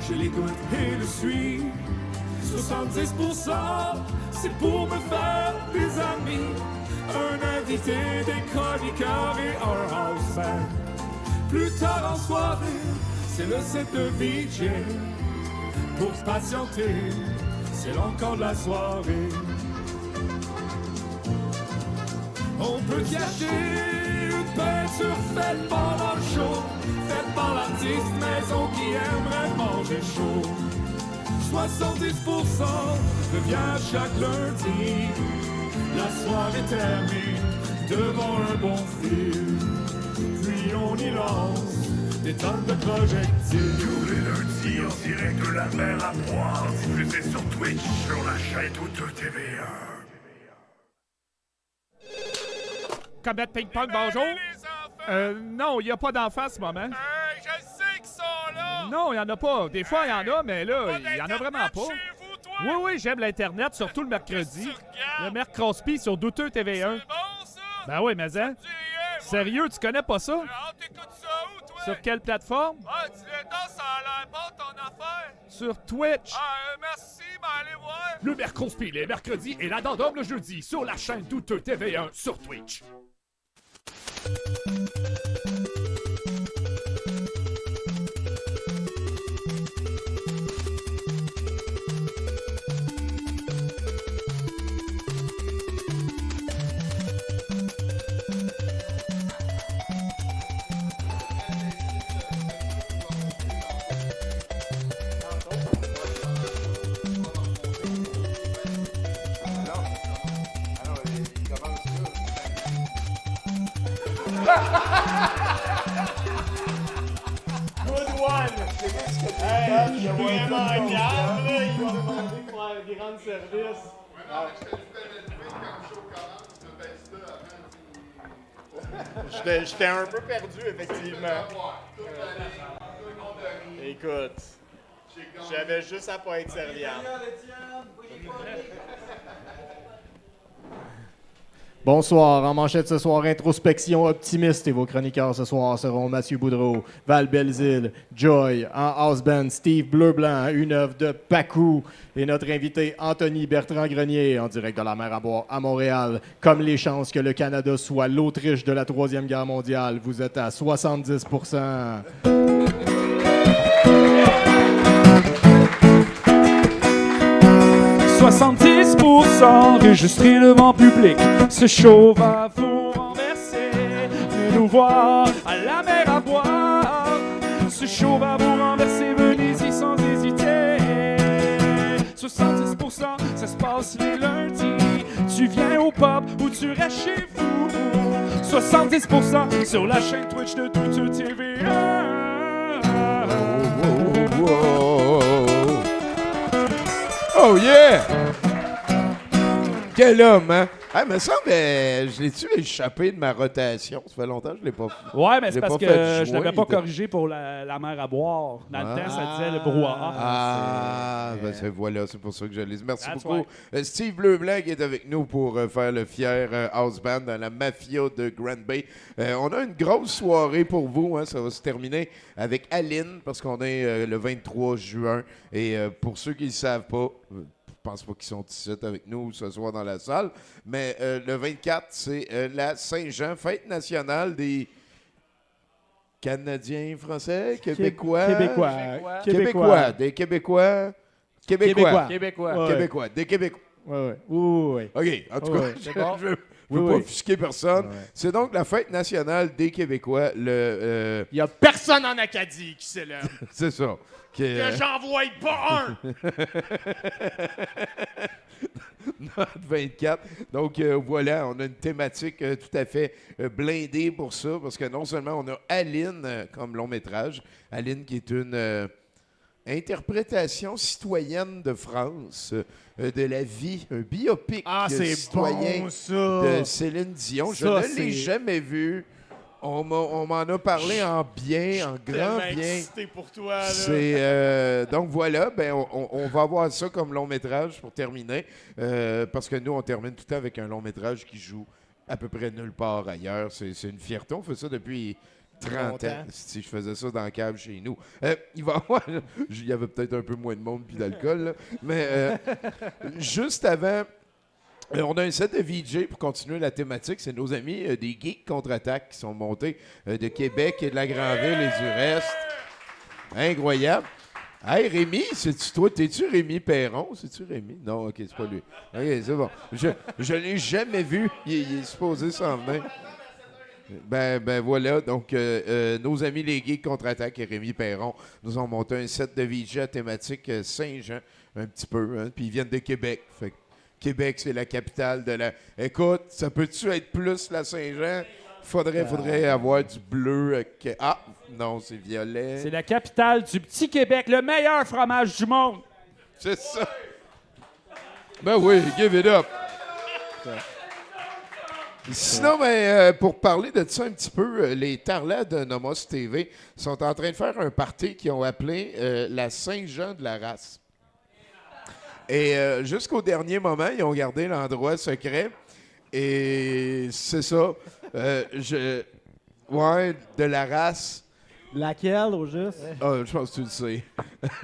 je l'écoute et le suis. 70%, c'est pour me faire des amis. Un invité, des chroniqueurs et un house band. Plus tard en soirée, c'est le set de VJ. Pour patienter, c'est l'encore de la soirée. On peut cacher une peinture faite pendant le show, faite par l'artiste maison qui aimerait manger chaud. 70% revient chaque lundi. La soirée termine devant un bon film. Puis on y lance des tonnes de projectiles. Tous les lundis en direct de la mer à boire, diffusé sur Twitch, sur la chaîne Douteux TV1. Combat Ping-Pong, bonjour. Non, il n'y a pas d'enfants en ce moment. Je sais qu'ils sont là! Non, il n'y en a pas. Des fois, il y en a, mais là, il n'y en a vraiment pas. Chez vous, toi? Oui, oui, j'aime l'Internet, surtout le mercredi. Tu regardes? Le mercredi sur Douteux TV1. C'est bon, ça? Ben oui, mais hein? Sérieux, tu connais pas ça? Ah, t'écoutes ça où, toi? Sur quelle plateforme? Ah, tu le danses, ça a l'air bon, ton affaire. Sur Twitch. Ah, merci, ben allez voir. Le mercredi, les mercredis et l'addendum le jeudi sur la chaîne Douteux TV1 sur Twitch. Good one! Hey, je suis vraiment calme, là. Il va demander de faire des grands services. J'étais un peu perdu, effectivement. Écoute, j'avais juste à pas être serviable. Bonsoir, en manchette ce soir, introspection optimiste et vos chroniqueurs ce soir seront Mathieu Boudreau, Val Belzile, Joy, en house band, Steve Bleu-Blanc, une œuvre de Pacou et notre invité Anthony Bertrand-Grenier en direct de la mer à boire à Montréal. Comme les chances que le Canada soit l'Autriche de la Troisième Guerre mondiale, vous êtes à 70%. Enregistré devant public, ce show va vous renverser. Venez nous voir à la mer à boire. Ce show va vous renverser, venez-y sans hésiter. 70%, ça se passe les lundis. Tu viens au pub ou tu restes chez vous. 70% sur la chaîne Twitch de Douteux TV1. Oh yeah! Quel homme, hein? Ah, me semble, je l'ai-tu échappé de ma rotation? Ça fait longtemps que je l'ai pas fait. Ouais, mais c'est parce pas que fait je l'avais jouer, pas corrigé pour la mer à boire. Dans le temps, ça disait le brouhaha. Voilà, c'est pour ça que je l'ai dit. Merci That's beaucoup. Steve Bleu-Blanc qui est avec nous pour faire le fier house band dans la Mafia de Grand Bay. On a une grosse soirée pour vous. Hein. Ça va se terminer avec Aline parce qu'on est le 23 juin. Et pour ceux qui ne le savent pas, je pense pas qu'ils sont ici avec nous ce soir dans la salle, mais le 24, c'est la Saint-Jean, fête nationale des Canadiens français, Québécois. Québécois. Des Québécois. Québécois. Des Québécois. Oui. OK, en tout cas, je ne veux pas offusquer personne. Ouais. C'est donc la fête nationale des Québécois. Il y a personne en Acadie qui célèbre. C'est ça. Que j'en voie pas un! Notre 24. Donc, voilà, on a une thématique tout à fait blindée pour ça, parce que non seulement on a Aline comme long-métrage, Aline qui est une interprétation citoyenne de France de la vie, un biopic citoyen bon, ça. de Céline Dion. Je ne l'ai jamais vu. On m'en a parlé en bien, en grand bien. Excité pour toi, là. Donc voilà, on va avoir ça comme long métrage pour terminer, parce que nous, on termine tout le temps avec un long métrage qui joue à peu près nulle part ailleurs. C'est une fierté. On fait ça depuis 30 ans. Longtemps. Si je faisais ça dans la cave chez nous. Il va y avoir... Il y avait peut-être un peu moins de monde puis d'alcool, là. Mais juste avant... on a un set de VJ pour continuer la thématique. C'est nos amis des Geeks Contre-Attaque qui sont montés de Québec et de la Grandville et du reste. Incroyable. Hey, Rémi, c'est-tu toi? T'es-tu Rémi Perron? C'est-tu Rémi? Non, OK, c'est pas lui. OK, c'est bon. Je l'ai jamais vu. Il est supposé s'en venir. Ben voilà. Donc, nos amis les Geeks Contre-Attaque et Rémi Perron nous ont monté un set de VJ à thématique Saint-Jean, un petit peu. Hein, puis ils viennent de Québec. Fait que Québec, c'est la capitale de la... Écoute, ça peut-tu être plus la Saint-Jean? Faudrait avoir du bleu. Ah, non, c'est violet. C'est la capitale du petit Québec, le meilleur fromage du monde. C'est ça. Ben oui, give it up. Sinon, pour parler de ça un petit peu, les Tarlats de Nomos TV sont en train de faire un party qu'ils ont appelé la Saint-Jean de la race. Et jusqu'au dernier moment, ils ont gardé l'endroit secret. Et c'est ça. Ouais, de la race. Laquelle, au juste? Ah, je pense que tu le sais.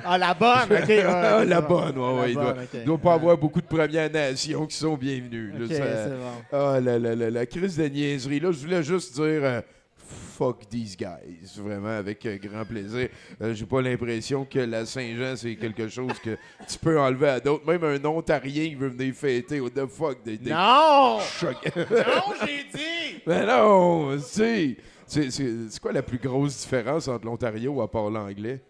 Ah, la bonne! OK. Ah, la bonne, ouais, il bonne, doit, ok. doit pas avoir beaucoup de Premières Nations qui sont bienvenus. là, OK, ça- c'est bon. Ah, la crise de niaiserie. Là, je voulais juste dire fuck these guys. Vraiment, avec grand plaisir. J'ai pas l'impression que la Saint-Jean, c'est quelque chose que tu peux enlever à d'autres. Même un Ontarien qui veut venir fêter. What the fuck? Non! Choc- Non, j'ai dit! Mais non, c'est quoi la plus grosse différence entre l'Ontario à part l'anglais?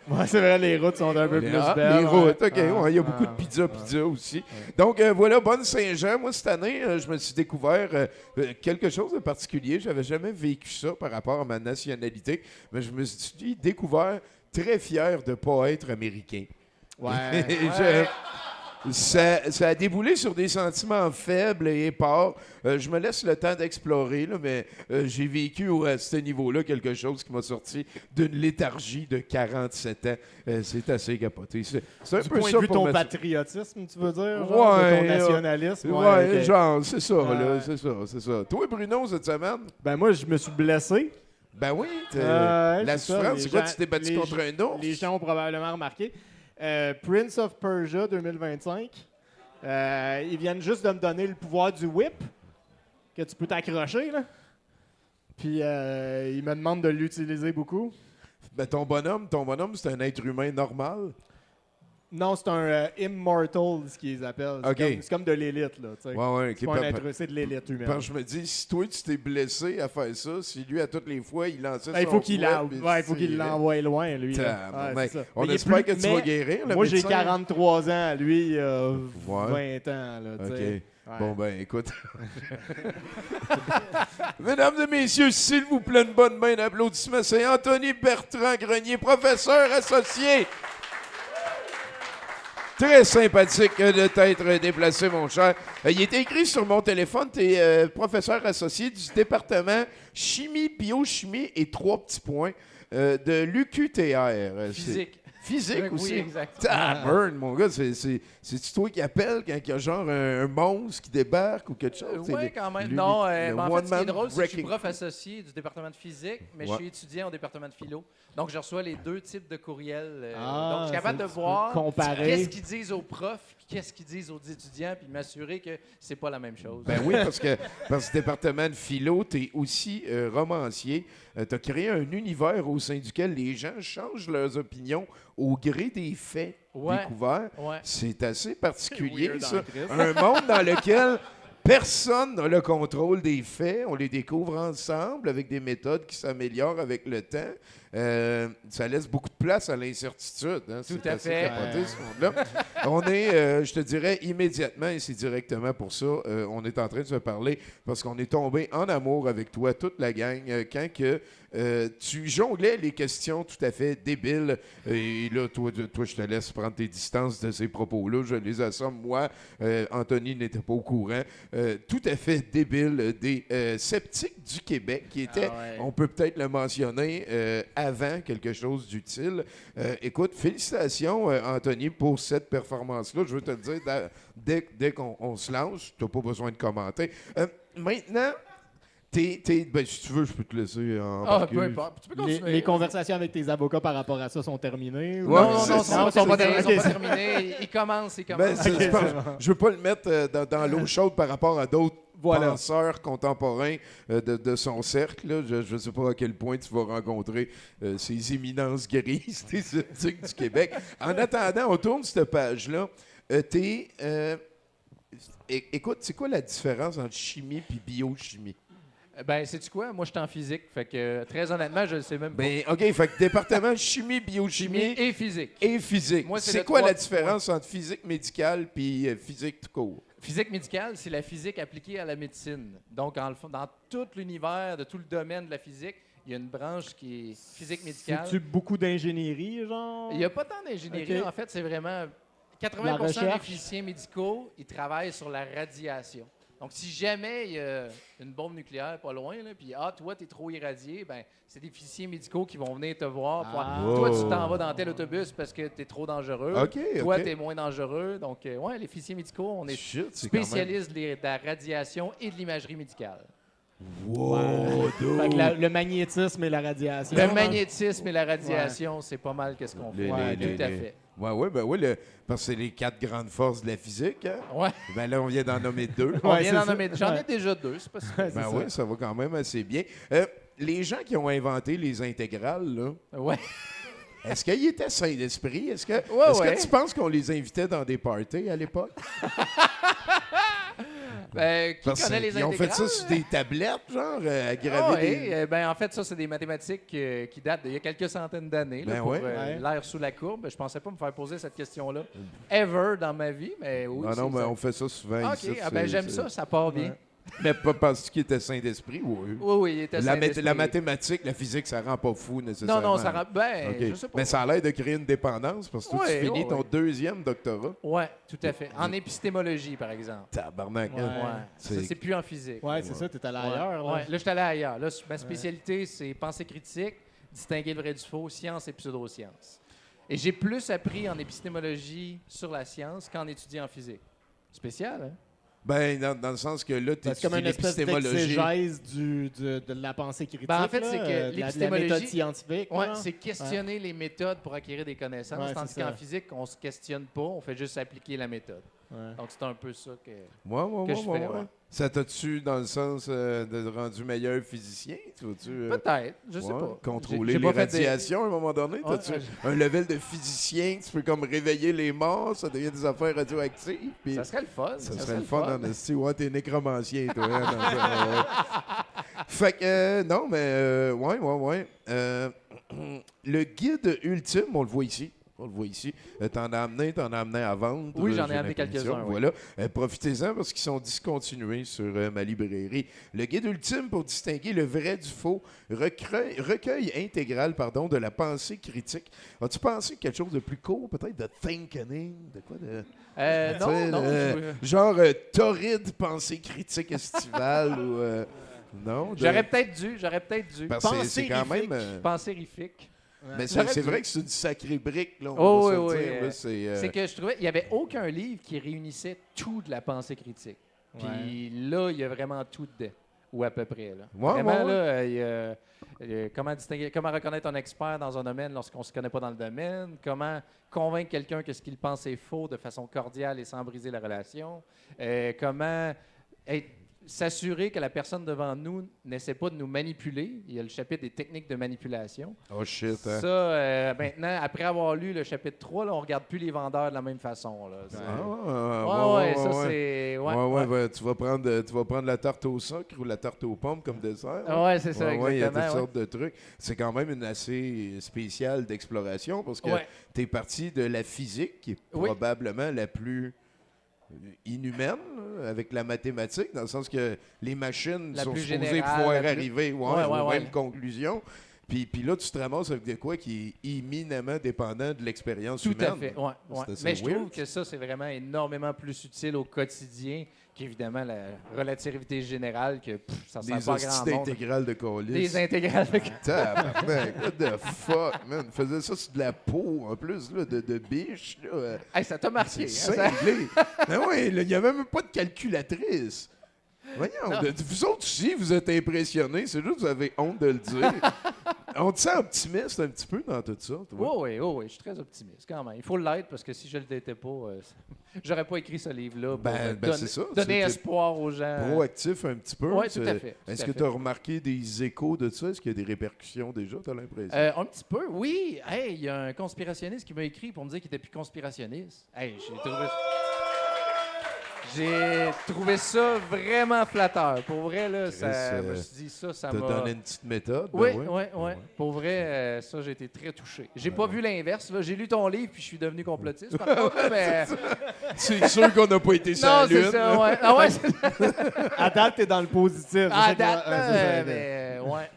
Ouais, c'est vrai, les routes sont un peu plus belles. Les routes, OK. Ah, Ouais, il y a beaucoup de pizza aussi. Donc, voilà, bonne Saint-Jean. Moi, cette année, je me suis découvert quelque chose de particulier. J'avais jamais vécu ça par rapport à ma nationalité, mais je me suis découvert très fier de ne pas être américain. Ouais. Ça a déboulé sur des sentiments faibles et épars. Je me laisse le temps d'explorer, là, mais j'ai vécu à ce niveau-là quelque chose qui m'a sorti d'une léthargie de 47 ans. C'est assez capoté. C'est un Du peu point ça de vue pour ton me- patriotisme, tu veux dire? Genre, de Ouais, ton nationalisme? Ouais, ok. genre, c'est ça, là, Ouais. c'est ça. Toi, Bruno, cette semaine? Ben moi, je me suis blessé. Ben oui, Ouais, la c'est ça, souffrance, les c'est quoi? gens- Tu t'es battu les- contre un ours? Les gens ont probablement remarqué. Prince of Persia 2025. Ils viennent juste de me donner le pouvoir du whip, que tu peux t'accrocher, là. Puis ils me demandent de l'utiliser beaucoup. Ben, ton bonhomme, c'est un être humain normal. Non, c'est un immortal, ce qu'ils appellent. Ok. C'est comme de l'élite, là. Tu sais. Ouais, C'est pas un être, c'est de l'élite humaine. Parce que je me dis, si toi, tu t'es blessé à faire ça, si lui, à toutes les fois, il lançait Il son faut qu'il fouet, l'a- puis ouais, il faut qu'il tirait. l'envoie loin, lui. là. Tabarnak. Ouais, c'est ça. On Mais il est espère plus- que tu vas mais guérir, le Moi, j'ai médecin. 43 ans. Lui, il a Ouais. 20 ans. Là, tu OK. sais. Ouais. Bon, ben, écoute. Mesdames et messieurs, s'il vous plaît, une bonne main d'applaudissements. C'est Anthony Bertrand Grenier, professeur associé. Très sympathique de t'être déplacé, mon cher. Il est écrit sur mon téléphone, tu es professeur associé du département chimie, biochimie et 3 petits points de l'UQTR. Physique aussi. Oui, exact. Burn, mon gars, c'est-tu toi qui appelles quand il y a genre un monstre qui débarque ou quelque chose? C'est Oui, le- quand même. lui- Non, le mais en fait, ce qui est one-man drôle, c'est que je suis wrecking. prof associé du département de physique, mais Ouais. je suis étudiant au département de philo. Donc, je reçois les deux types de courriels. Ah, donc, je suis capable c'est de un petit peu voir comparer. qu'est-ce qu'ils disent aux profs, puis qu'est-ce qu'ils disent aux étudiants, puis m'assurer que c'est pas la même chose. Ben oui, parce que dans ce département de philo, tu es aussi romancier. Tu as créé un univers au sein duquel les gens changent leurs opinions au gré des faits Ouais. découverts. Ouais. C'est assez particulier, weird ça. en Christ. Un monde dans lequel personne n'a le contrôle des faits. On les découvre ensemble avec des méthodes qui s'améliorent avec le temps. Ça laisse beaucoup de place à l'incertitude. Hein. Tout C'est à assez fait. capoté, ce monde-là. On est, je te dirais, immédiatement, et c'est directement pour ça, on est en train de se parler parce qu'on est tombé en amour avec toi, toute la gang, quand que tu jonglais les questions tout à fait débiles. Et là, toi, je te laisse prendre tes distances de ces propos-là. Je les assomme. Moi, Anthony n'était pas au courant. Tout à fait débile des sceptiques du Québec qui étaient, Ah ouais. on peut peut-être le mentionner, avant quelque chose d'utile. Écoute, félicitations, Anthony, pour cette performance-là. Je veux te le dire, dès qu'on se lance, tu n'as pas besoin de commenter. Maintenant, Ben, si tu veux, je peux te laisser en Ah, peu importe. Tu peux continuer. Les conversations avec tes avocats par rapport à ça sont terminées? Ouais, Non, c'est non, ça. ils sont pas terminés. terminés. Ils sont pas terminés. Ils commencent. Ben, c'est pas- je veux pas le mettre dans l'eau chaude par rapport à d'autres Voilà. penseurs contemporains de son cercle. Là. Je ne sais pas à quel point tu vas rencontrer ces éminences grises des sceptiques du Québec. En attendant, on tourne cette page-là. Écoute, c'est quoi la différence entre chimie et biochimie? Ben, sais-tu quoi? Moi, je suis en physique. Fait que, très honnêtement, je le sais même pas. Ben, OK, fait que département chimie, biochimie Chimie et physique. et physique. Moi, c'est C'est le quoi la 3. différence entre physique médicale et physique tout court? Physique médicale, c'est la physique appliquée à la médecine. Donc, dans tout l'univers, de tout le domaine de la physique, il y a une branche qui est physique médicale. C'est-tu beaucoup d'ingénierie, genre? Il n'y a pas tant d'ingénierie. Ok. En fait, c'est vraiment... La 80% des recherche. physiciens médicaux, ils travaillent sur la radiation. Donc, si jamais il y a une bombe nucléaire pas loin, là, puis toi, tu es trop irradié, ben c'est des physiciens médicaux qui vont venir te voir. Toi, tu t'en vas dans tel autobus parce que tu es trop dangereux. OK, Toi, OK. tu es moins dangereux. Donc, ouais, les physiciens médicaux, on est Shit, c'est quand même- spécialistes de la radiation et de l'imagerie médicale. Wow, Fait que le magnétisme et la radiation. Le magnétisme et la radiation, c'est pas mal qu'est-ce qu'on fait. Tout à fait. Parce que c'est les 4 grandes forces de la physique. Hein? Ouais. Ben là, on vient d'en nommer 2. On Ouais, vient c'est d'en ça. nommer. J'en ai Ouais. déjà 2, c'est pas si Ouais, c'est Ben ça. oui, ça va quand même assez bien. Les gens qui ont inventé les intégrales, là, Ouais. est-ce qu'ils étaient sains d'esprit? Est-ce que, Ouais. que tu penses qu'on les invitait dans des parties à l'époque? Qui connaît les Ils ont fait ça intégrales? sur des tablettes, genre, à Ah graver ouais, des... ben en fait, ça, c'est des mathématiques qui datent d'il y a quelques centaines d'années, là, Ben pour ouais. Ouais. l'air sous la courbe. Je pensais pas me faire poser cette question-là ever dans ma vie, mais oui. Ah non, c'est mais ça. on fait ça souvent OK, ici. j'aime ça part bien. Mais pas penses-tu qu'il était sain d'esprit? Oui. Oui, il était sain d'esprit. La mathématique, la physique, ça rend pas fou nécessairement. Non, ça rend... Ben, OK. je sais pas. Mais ça a l'air de créer une dépendance parce que toi, tu Ouais, finis ouais, ton ouais. 2e doctorat. Ouais, tout à fait. En épistémologie, par exemple. Tabarnak. Ouais. hein? Ouais. C'est- Ça, c'est plus en physique. Ouais, c'est ça, t'es allé Ouais. ailleurs. Là. Ouais. Là, je suis allé ailleurs. Là, ma spécialité, c'est pensée critique, distinguer le vrai du faux, science et pseudosciences. Et j'ai plus appris en épistémologie sur la science qu'en étudiant en physique. Spécial, hein? Ben, dans le sens que là, tu C'est comme une espèce l'épistémologie. d'exégèse de la pensée critique. Ben, en fait, là, c'est que de la l'épistémologie- méthode scientifique. Ouais, là. c'est questionner les méthodes pour acquérir des connaissances, Ouais, tandis c'est qu'en ça. physique, on se questionne pas, on fait juste appliquer la méthode. Ouais. Donc, c'est un peu ça que... Ouais, que je fais, ouais. Ça t'a-tu dans le sens de rendu meilleur physicien? Tu vas-tu Peut-être, je sais pas. contrôler J'ai les pas fait des- radiations à un moment donné? Ouais, T'as-tu un level de physicien que tu peux comme réveiller les morts, ça devient des affaires radioactives? Puis Ça serait le fun. ça serait le fun en esti. Ouais, t'es nécromancien, toi. Hein, dans ça, ouais. Fait que, non, mais, ouais. Le guide ultime, on le voit ici. T'en as amené à vendre. Oui, j'en ai j'ai amené l'impression. quelques-uns, oui. Voilà. Profitez-en parce qu'ils sont discontinués sur ma librairie. Le guide ultime pour distinguer le vrai du faux. Recueil intégral, de la pensée critique. As-tu pensé quelque chose de plus court, peut-être de thinking, de quoi de... Tu sais, Non. genre torride pensée critique estivale ou... non? J'aurais peut-être dû. Parce que c'est Pensée quand rifique. même... Pensée rifique. mais J'aurais c'est dû. vrai que c'est du sacré brique, là. On Oh, va se oui, le oui, dire, là, c'est, C'est que je trouvais qu'il n'y avait aucun livre qui réunissait tout de la pensée critique. Puis là, il y a vraiment tout dedans. Ou à peu près. Là. Ouais, Vraiment, ouais. là, il y a comment reconnaître un expert dans un domaine lorsqu'on ne se connaît pas dans le domaine, comment convaincre quelqu'un que ce qu'il pense est faux de façon cordiale et sans briser la relation, comment s'assurer que la personne devant nous n'essaie pas de nous manipuler. Il y a le chapitre des techniques de manipulation. Oh shit, hein. Ça, maintenant, après avoir lu le chapitre 3, là, on ne regarde plus les vendeurs de la même façon. Là. C'est- c'est... Ouais, tu vas prendre la tarte au sucre ou la tarte aux pommes comme dessert. Hein? Ouais, c'est ça, Ouais, il y a toutes exactement. sortes de trucs. C'est quand même une assez spéciale d'exploration parce que Ouais. tu es parti de la physique, qui est Oui. probablement la plus inhumaine, là, avec la mathématique, dans le sens que les machines La sont plus supposées générale, pouvoir la plus- arriver Ouais, aux ouais. mêmes conclusions. Puis là, tu te ramasses avec de quoi qui est éminemment dépendant de l'expérience Tout humaine. à fait. Ouais. C'est assez Mais je trouve weird. que ça, c'est vraiment énormément plus utile au quotidien qu'évidemment la relativité générale, que ça ne Des sert pas à hosties grand monde. intégrales de colis. Des intégrales. Tabarnak, what the fuck, man. Faisait ça sur de la peau, en plus, là, de biche. Là. Hey, ça t'a marqué. C'est hein, ça? cinglé. Ben oui, il n'y avait même pas de calculatrice. Voyons, vous autres aussi, vous êtes impressionnés. C'est juste que vous avez honte de le dire. On te sent optimiste un petit peu dans tout ça, toi. Oui, je suis très optimiste quand même. Il faut l'être parce que si je ne l'étais pas, j'aurais pas écrit ce livre-là pour c'est ça. donner C'est espoir aux gens. Proactif un petit peu. Oui, tout à fait. Est-ce que tu as remarqué des échos de ça? Est-ce qu'il y a des répercussions déjà, tu as l'impression? Un petit peu, oui. Hey, il y a un conspirationniste qui m'a écrit pour me dire qu'il était plus conspirationniste. Hey, j'ai trouvé ça vraiment flatteur. Pour vrai, là, je me suis dit ça T'as m'a... donné une petite méthode? Oui, ben oui. Pour vrai, ça, j'ai été très touché. J'ai pas vu l'inverse. Là. J'ai lu ton livre puis je suis devenu complotiste. Par contre, là, mais... C'est sûr qu'on n'a pas été sur la Non, Lune. c'est ça, ouais. Ah ouais, c'est... À date, t'es dans le positif. À date, mais... Ouais.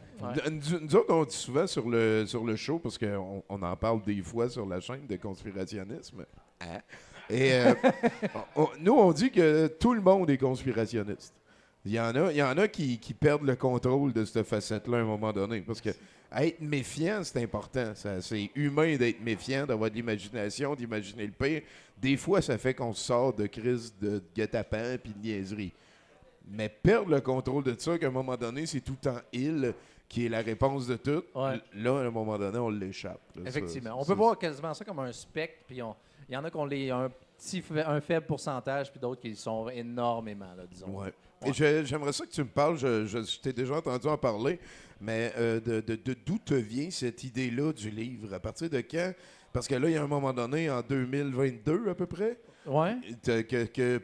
Nous autres, on dit souvent sur le show, parce qu'on en parle des fois sur la chaîne de conspirationnisme. Hein? Et nous, on dit que tout le monde est conspirationniste. Il y en a qui perdent le contrôle de cette facette-là à un moment donné. Parce que être méfiant, c'est important. C'est humain d'être méfiant, d'avoir de l'imagination, d'imaginer le pire. Des fois, ça fait qu'on sort de crise de guet-apens puis de niaiserie. Mais perdre le contrôle de ça, qu'à un moment donné, c'est tout le temps il qui est la réponse de tout. Ouais. Là, à un moment donné, on l'échappe. Là. Effectivement. On peut voir quasiment ça comme un spectre, puis il y en a qui ont un faible pourcentage, puis d'autres qui le sont énormément, là, disons. Ouais. Et j'aimerais ça que tu me parles, je t'ai déjà entendu en parler, mais d'où te vient cette idée-là du livre? À partir de quand? Parce que là, il y a un moment donné, en 2022 à peu près, Ouais.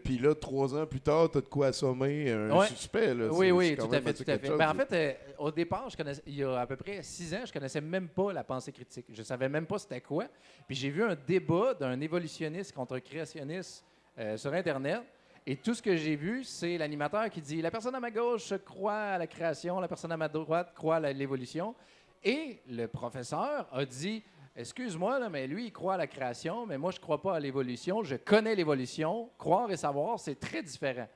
Puis là, 3 ans plus tard, tu as de quoi assommer un suspect. Là. Oui, C'est tout quand à même fait, assez tout à quelque fait. chose. Ben, en fait, au départ, il y a à peu près 6 ans, je connaissais même pas la pensée critique. Je savais même pas c'était quoi. Puis j'ai vu un débat d'un évolutionniste contre un créationniste sur Internet. Et tout ce que j'ai vu, c'est l'animateur qui dit « La personne à ma gauche croit à la création, la personne à ma droite croit à l'évolution. » Et le professeur a dit « Excuse-moi, là, mais lui, il croit à la création, mais moi, je crois pas à l'évolution. Je connais l'évolution. Croire et savoir, c'est très différent. »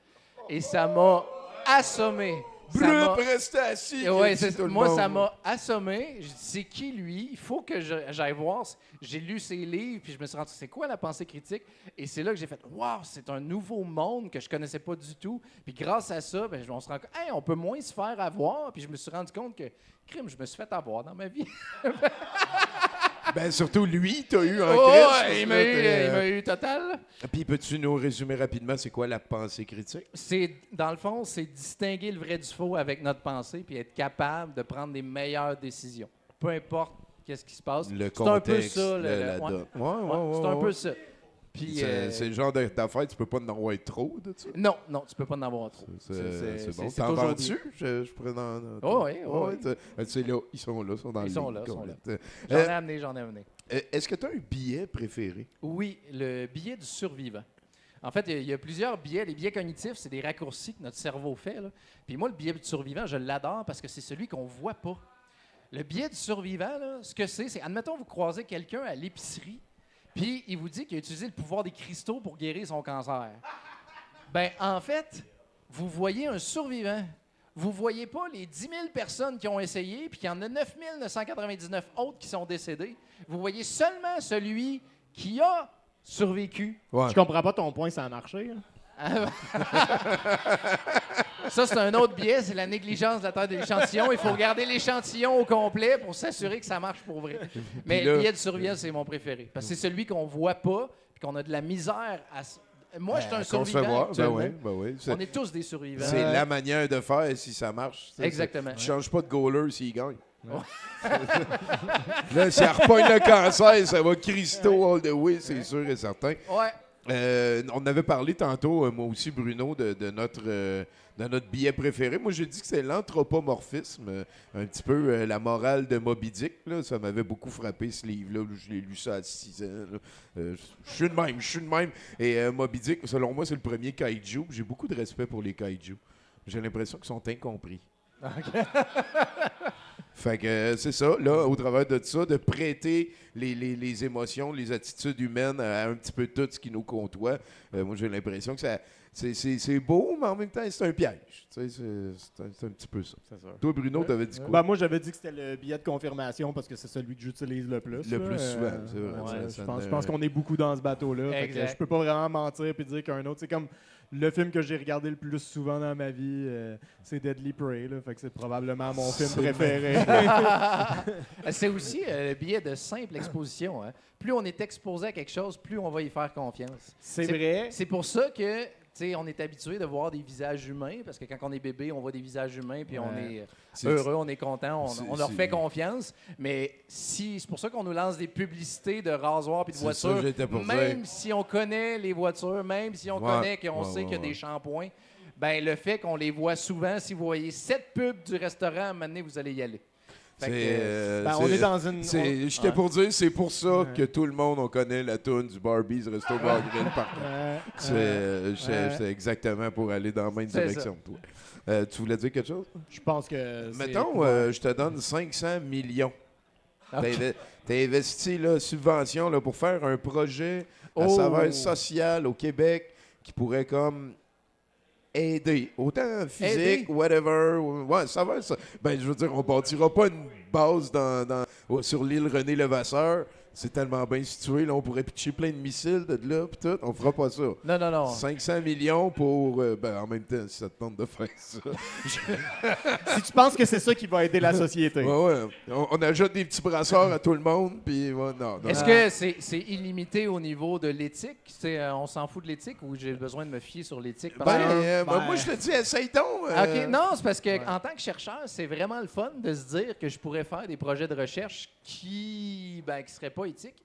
Et ça m'a assommé. Brup, restez assis! Ouais, tout le moi, monde. ça m'a assommé. J'ai dit, c'est qui lui? Il faut que j'aille voir. J'ai lu ses livres, puis je me suis rendu, c'est quoi la pensée critique? Et c'est là que j'ai fait, waouh, c'est un nouveau monde que je connaissais pas du tout. Puis grâce à ça, ben, on se rend compte, hey, on peut moins se faire avoir. Puis je me suis rendu compte que, crime, je me suis fait avoir dans ma vie. Ben, surtout lui, t'as eu un Oh, crise. il m'a eu total. Puis peux-tu nous résumer rapidement c'est quoi la pensée critique? Dans le fond, c'est distinguer le vrai du faux avec notre pensée, puis être capable de prendre les meilleures décisions. Peu importe qu'est-ce qui se passe. Le C'est un peu contexte, ça. la Ouais. donne. C'est un peu ça. Puis, C'est le genre d'affaire, tu peux pas en avoir trop de ça. Non, tu peux pas en avoir trop. C'est bon. c'est T'en toujours vends-tu? Je pourrais en... Oh, oui. C'est là, ils sont là, ils sont dans le Ils sont livre, là, ils sont complète. J'en ai amené. Est-ce que tu as un billet préféré? Oui, le biais du survivant. En fait, il y a plusieurs biais. Les biais cognitifs, c'est des raccourcis que notre cerveau fait. Là. Puis moi, le biais du survivant, je l'adore parce que c'est celui qu'on voit pas. Le biais du survivant, là, ce que c'est, admettons, vous croisez quelqu'un à l'épicerie, puis il vous dit qu'il a utilisé le pouvoir des cristaux pour guérir son cancer. Ben, en fait, vous voyez un survivant. Vous voyez pas les 10 000 personnes qui ont essayé, puis qu'il y en a 9 999 autres qui sont décédés. Vous voyez seulement celui qui a survécu. Ouais. Je comprends pas ton point, ça a marché. Hein? Ça, c'est un autre biais, c'est la négligence de la taille de l'échantillon. Il faut regarder l'échantillon au complet pour s'assurer que ça marche pour vrai. Mais là- le biais du survivant, c'est mon préféré. Parce que c'est celui qu'on voit pas, puis qu'on a de la misère à... Moi, je suis un survivant. Concevoir, actuellement. ben oui. On est tous des survivants. C'est la manière de faire si ça marche. Tu sais, Exactement. Tu changes pas de goaler s'il gagne. Là, si elle repogne le cancer, ça va cristaux all the way, c'est sûr et certain. Ouais. On avait parlé tantôt, moi aussi, Bruno, de notre billet préféré. Moi, j'ai dit que c'est l'anthropomorphisme, un petit peu la morale de Moby Dick. Là. Ça m'avait beaucoup frappé, ce livre-là. Je l'ai lu ça à 6 ans. Je suis de même. Et Moby Dick, selon moi, c'est le premier kaiju. J'ai beaucoup de respect pour les kaiju. J'ai l'impression qu'ils sont incompris. Fait que c'est ça, là, au travers de ça, de prêter les émotions, les attitudes humaines à un petit peu tout ce qui nous côtoie. Moi, j'ai l'impression que c'est beau, mais en même temps, c'est un piège. Tu sais, c'est un petit peu ça. Toi, Bruno, t'avais dit quoi? Ben, moi, j'avais dit que c'était le billet de confirmation parce que c'est celui que j'utilise le plus. Le là. plus souvent, c'est vrai. Ouais, Ça je pense qu'on est beaucoup dans ce bateau-là. Fait que Exact. je peux pas vraiment mentir et dire qu'un autre. C'est comme le film que j'ai regardé le plus souvent dans ma vie, c'est Deadly Prey. Là, fait que c'est probablement mon film préféré. C'est aussi le biais de simple exposition. Hein. Plus on est exposé à quelque chose, plus on va y faire confiance. C'est vrai. C'est pour ça que on est habitué de voir des visages humains, parce que quand on est bébé, on voit des visages humains, puis on est heureux, on est content, on leur fait confiance. Mais c'est pour ça qu'on nous lance des publicités de rasoirs et de voitures, même si on connaît les voitures, même si on connaît qu'on sait qu'il y a des shampoings, ben le fait qu'on les voit souvent, si vous voyez 7 pubs du restaurant, à un moment donné, vous allez y aller. On est dans une... J'étais pour dire, c'est pour ça que tout le monde, on connaît la toune du Barbie's Resto Bar Grill partout. C'est exactement pour aller dans la même direction que toi. Tu voulais dire quelque chose? Je pense que... Mettons, je te donne 500 millions. Okay. Tu as investi là, subvention là, pour faire un projet à saveur sociale au Québec qui pourrait comme... aider, autant physique, whatever. Ouais, ça va, ça. Ben, je veux dire, on bâtira pas une base sur l'île René Levasseur. C'est tellement bien situé, là, on pourrait pitcher plein de missiles de là, pis tout. On fera pas ça. Non. 500 millions pour... en même temps, si ça te tente de faire ça. Si tu penses que c'est ça qui va aider la société. Ouais. On ajoute des petits brasseurs à tout le monde, puis non. Est-ce que c'est illimité au niveau de l'éthique? On s'en fout de l'éthique ou j'ai besoin de me fier sur l'éthique? Moi, je te dis, essaye donc. OK, non, c'est parce que en tant que chercheur, c'est vraiment le fun de se dire que je pourrais faire des projets de recherche qui seraient pas éthiques.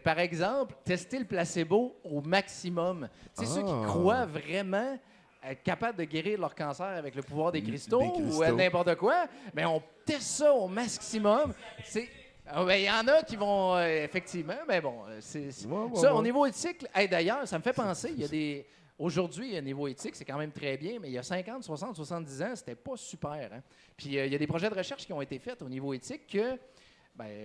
Par exemple, tester le placebo au maximum. C'est ceux qui croient vraiment être capables de guérir leur cancer avec le pouvoir des cristaux ou n'importe quoi, mais on teste ça au maximum. Il y en a qui vont, effectivement, mais bon, au niveau éthique, d'ailleurs, ça me fait penser, il y a des... Aujourd'hui, au niveau éthique, c'est quand même très bien, mais il y a 50, 60, 70 ans, c'était pas super. Hein? Puis il y a des projets de recherche qui ont été faits au niveau éthique que...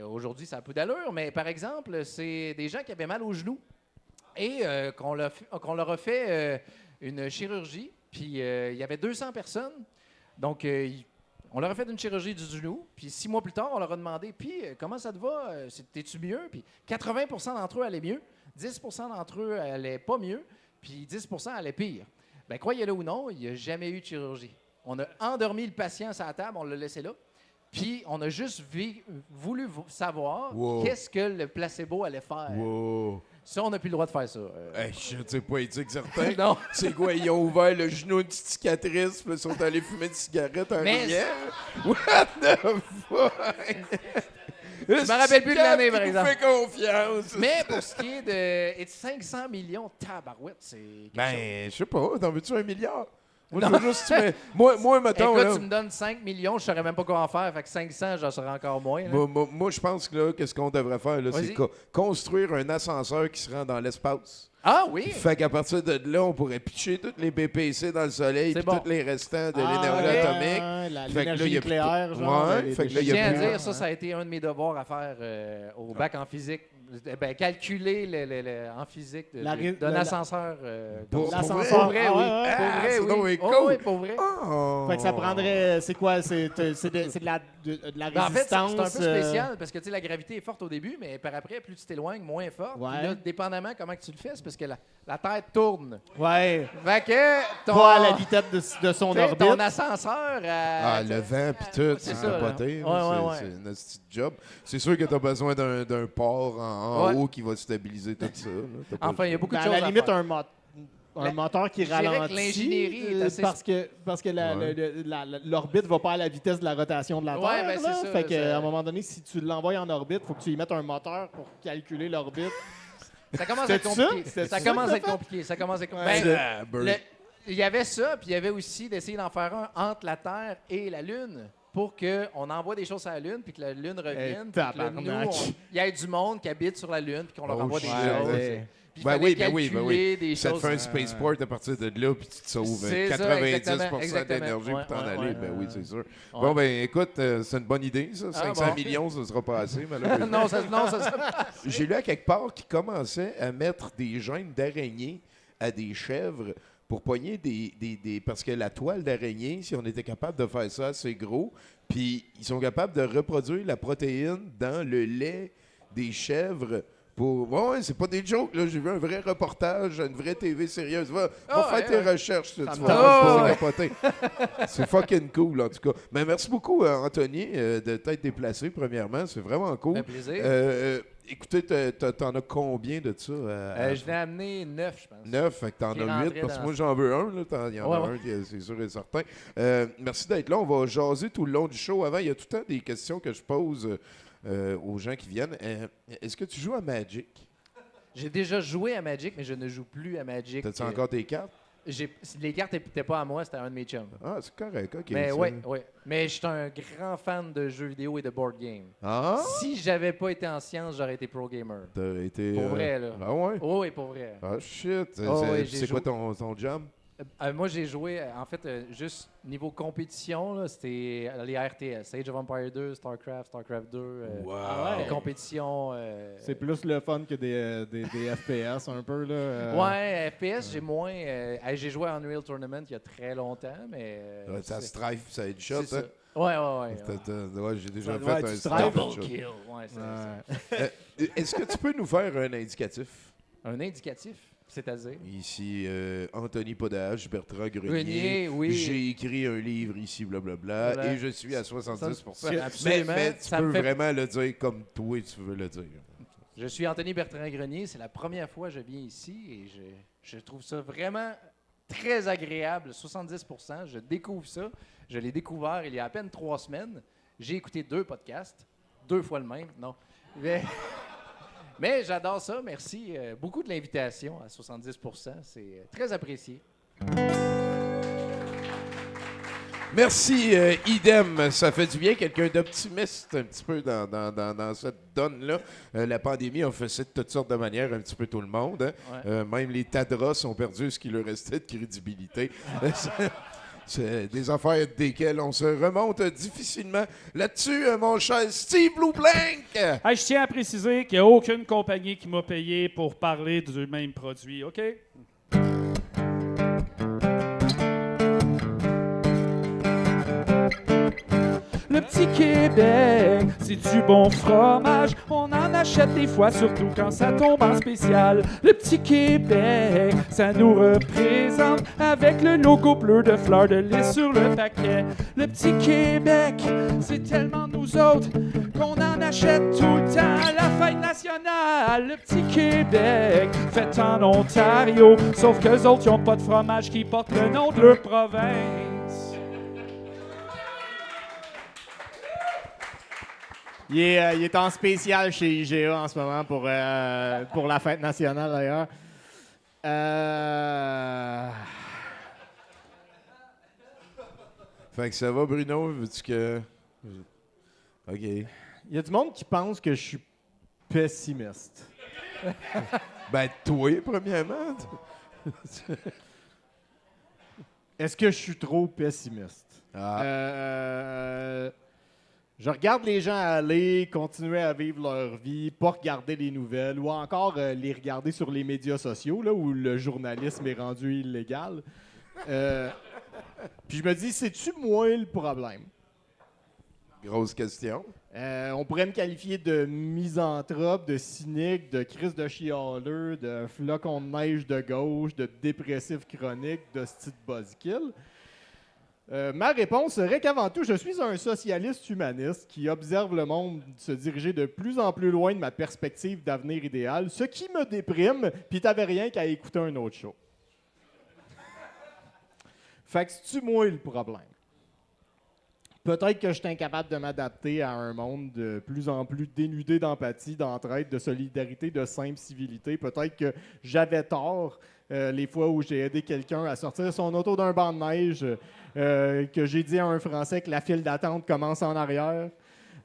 aujourd'hui, ça a peu d'allure, mais par exemple, c'est des gens qui avaient mal aux genoux et qu'on leur a fait une chirurgie. Puis il y avait 200 personnes. Donc, on leur a fait une chirurgie du genou. Puis 6 mois plus tard, on leur a demandé, puis comment ça te va? T'es-tu mieux? Puis 80 d'entre eux allaient mieux, 10 d'entre eux allaient pas mieux, puis 10 allaient pire. Croyez-le ou non, il n'y a jamais eu de chirurgie. On a endormi le patient sur la table, on l'a laissé là. Puis, on a juste voulu savoir qu'est-ce que le placebo allait faire. Ça, on n'a plus le droit de faire ça. Je ne sais pas éthique certain. Non. C'est quoi, ils ont ouvert le genou, une petite cicatrice, puis ils sont allés fumer une cigarette en riant? What the fuck? Je me rappelle plus de l'année, par exemple. Fais confiance. Mais pour ce qui est de 500 millions, tabarouette, c'est... Je sais pas, t'en veux-tu 1 milliard? Moi, mettons... Écoute, tu me donnes 5 millions, je saurais même pas quoi en faire. Fait que 500, j'en saurais encore moins. Moi, je pense que qu'est-ce qu'on devrait faire, là, c'est construire un ascenseur qui se rend dans l'espace. Ah oui? Fait qu'à partir de là, on pourrait pitcher tous les BPC dans le soleil et tous les restants de l'énergie atomique. L'énergie nucléaire, genre. Je tiens à dire, ça a été un de mes devoirs à faire au bac en physique. Calculer en physique d'un ascenseur. L'ascenseur. Pour vrai, oui. Pour vrai. Fait que ça prendrait... C'est quoi? C'est de la résistance? En fait, c'est un peu spécial parce que la gravité est forte au début, mais par après, plus tu t'éloignes, moins forte. Puis là, dépendamment comment que tu le fais, c'est parce que la Terre tourne. Ouais. Fait que pas à la vitesse de son orbite. Ton ascenseur... le vent pis tout, c'est capoté. C'est un petit job. C'est sûr que tu as besoin d'un port en haut qui va stabiliser tout ça. Enfin, il y a beaucoup de choses à la limite, un moteur qui ralentit. L'ingénierie est assez... Parce que l'orbite ne va pas à la vitesse de la rotation de la Terre. C'est ça. Fait qu'à un moment donné, si tu l'envoies en orbite, il faut que tu y mettes un moteur pour calculer l'orbite. Ça commence à être compliqué. Ça commence à être compliqué. Il y avait ça, puis il y avait aussi d'essayer d'en faire un entre la Terre et la Lune pour qu'on envoie des choses à la Lune, puis que la Lune revienne, puis que il y ait du monde qui habite sur la Lune, puis qu'on leur envoie des choses. Oui. Ça te fait un spaceport à partir de là, puis tu te sauves 90% d'énergie pour t'en aller. Oui, c'est sûr. Bon, écoute, c'est une bonne idée, ça. 500 millions, ça ne sera pas assez, malheureusement. non, ça sera pas assez. J'ai lu à quelque part qu'ils commençaient à mettre des gènes d'araignée à des chèvres pour pogner des... Parce que la toile d'araignée, si on était capable de faire ça assez gros, puis ils sont capables de reproduire la protéine dans le lait des chèvres Ouais, c'est pas des jokes, là. J'ai vu un vrai reportage, une vraie TV sérieuse. Va Ah, faire ouais, tes ouais. recherches, tu me vas tente voir, pas. c'est capoté. C'est fucking cool, en tout cas. Mais merci beaucoup, Anthony, de t'être déplacé, premièrement. C'est vraiment Ça cool. fait plaisir. Écoutez, t'en as combien de ça? Je l'ai amené 9, je pense. 9, fait que t'en Qui est as 8, rentré parce que dans moi ça. j'en veux un, là. Il y en a Ouais, un, c'est sûr et certain. Merci d'être là. On va jaser tout le long du show. Avant, il y a tout le temps des questions que je pose aux gens qui viennent. Est-ce que tu joues à Magic? J'ai déjà joué à Magic, mais je ne joue plus à Magic. T'as-tu encore tes cartes? Les cartes n'étaient pas à moi, c'était à un de mes chums. Ah, c'est correct, ok. Mais ça. ouais. Mais je suis un grand fan de jeux vidéo et de board game. Ah? Si j'avais pas été en sciences, j'aurais été pro gamer. T'as été. Pour vrai, là. Ah ouais? Oh, oui, pour vrai. Ah shit. Oh, ouais, j'ai C'est quoi joué. ton job? Moi, j'ai joué, en fait, juste niveau compétition, là, c'était les RTS, Age of Empires 2, StarCraft 2. Wow. Les compétitions. C'est plus le fun que des FPS, un peu, là. Ouais, FPS, j'ai moins. J'ai joué à Unreal Tournament il y a très longtemps, mais. Ça Strife, ça headshot, c'est hein? ça. Ouais. Ouais, j'ai déjà Ça doit fait être un du Strife Double headshot. Kill. Ouais, c'est ça. Ouais. Est-ce que tu peux nous faire un indicatif? Un indicatif, c'est-à-dire. Ici, Anthony Podage, Bertrand Grenier. Grenier, oui. J'ai écrit un livre ici, blablabla, Voilà. et je suis à 70%. Absolument. Mais tu Ça peux me fait- vraiment le dire comme toi tu veux le dire. Je suis Anthony Bertrand Grenier. C'est la première fois que je viens ici et je trouve ça vraiment très agréable. 70%. Je découvre ça. Je l'ai découvert il y a à peine 3 semaines. J'ai écouté 2 podcasts. 2 fois le même. Non. Mais j'adore ça. Merci beaucoup de l'invitation à 70%. C'est très apprécié. Merci, idem. Ça fait du bien, quelqu'un d'optimiste un petit peu dans cette donne-là. La pandémie a fait ça de toutes sortes de manières, un petit peu tout le monde. Hein. Ouais. Même les Tadros ont perdu ce qui leur restait de crédibilité. C'est des affaires desquelles on se remonte difficilement. Là-dessus, mon cher Steve Blue Blank! Hey, je tiens à préciser qu'il n'y a aucune compagnie qui m'a payé pour parler du même produit, OK? Le petit Québec, c'est du bon fromage. On en achète des fois, surtout quand ça tombe en spécial. Le petit Québec, ça nous représente avec le logo bleu de fleurs de lys sur le paquet. Le petit Québec, c'est tellement nous autres qu'on en achète tout le temps à la fête nationale. Le petit Québec, fait en Ontario, sauf qu'eux autres, ils n'ont pas de fromage qui porte le nom de leur province. Il est en spécial chez IGA en ce moment pour la fête nationale, d'ailleurs. Fait que ça va, Bruno? Veux-tu que... OK. Il y a du monde qui pense que je suis pessimiste. Ben, toi, premièrement. Est-ce que je suis trop pessimiste? Je regarde les gens aller, continuer à vivre leur vie, pas regarder les nouvelles, ou encore les regarder sur les médias sociaux, là, où le journalisme est rendu illégal. Puis je me dis, c'est-tu moi le problème? Grosse question. On pourrait me qualifier de misanthrope, de cynique, de crise de chialeux, de flocon de neige de gauche, de dépressif chronique, de style buzzkill. Ma réponse serait qu'avant tout, je suis un socialiste humaniste qui observe le monde se diriger de plus en plus loin de ma perspective d'avenir idéal, ce qui me déprime, puis t'avais rien qu'à écouter un autre show. Fait que c'est-tu moi le problème? Peut-être que je suis incapable de m'adapter à un monde de plus en plus dénudé d'empathie, d'entraide, de solidarité, de simple civilité. Peut-être que j'avais tort les fois où j'ai aidé quelqu'un à sortir son auto d'un banc de neige, que j'ai dit à un Français que la file d'attente commence en arrière,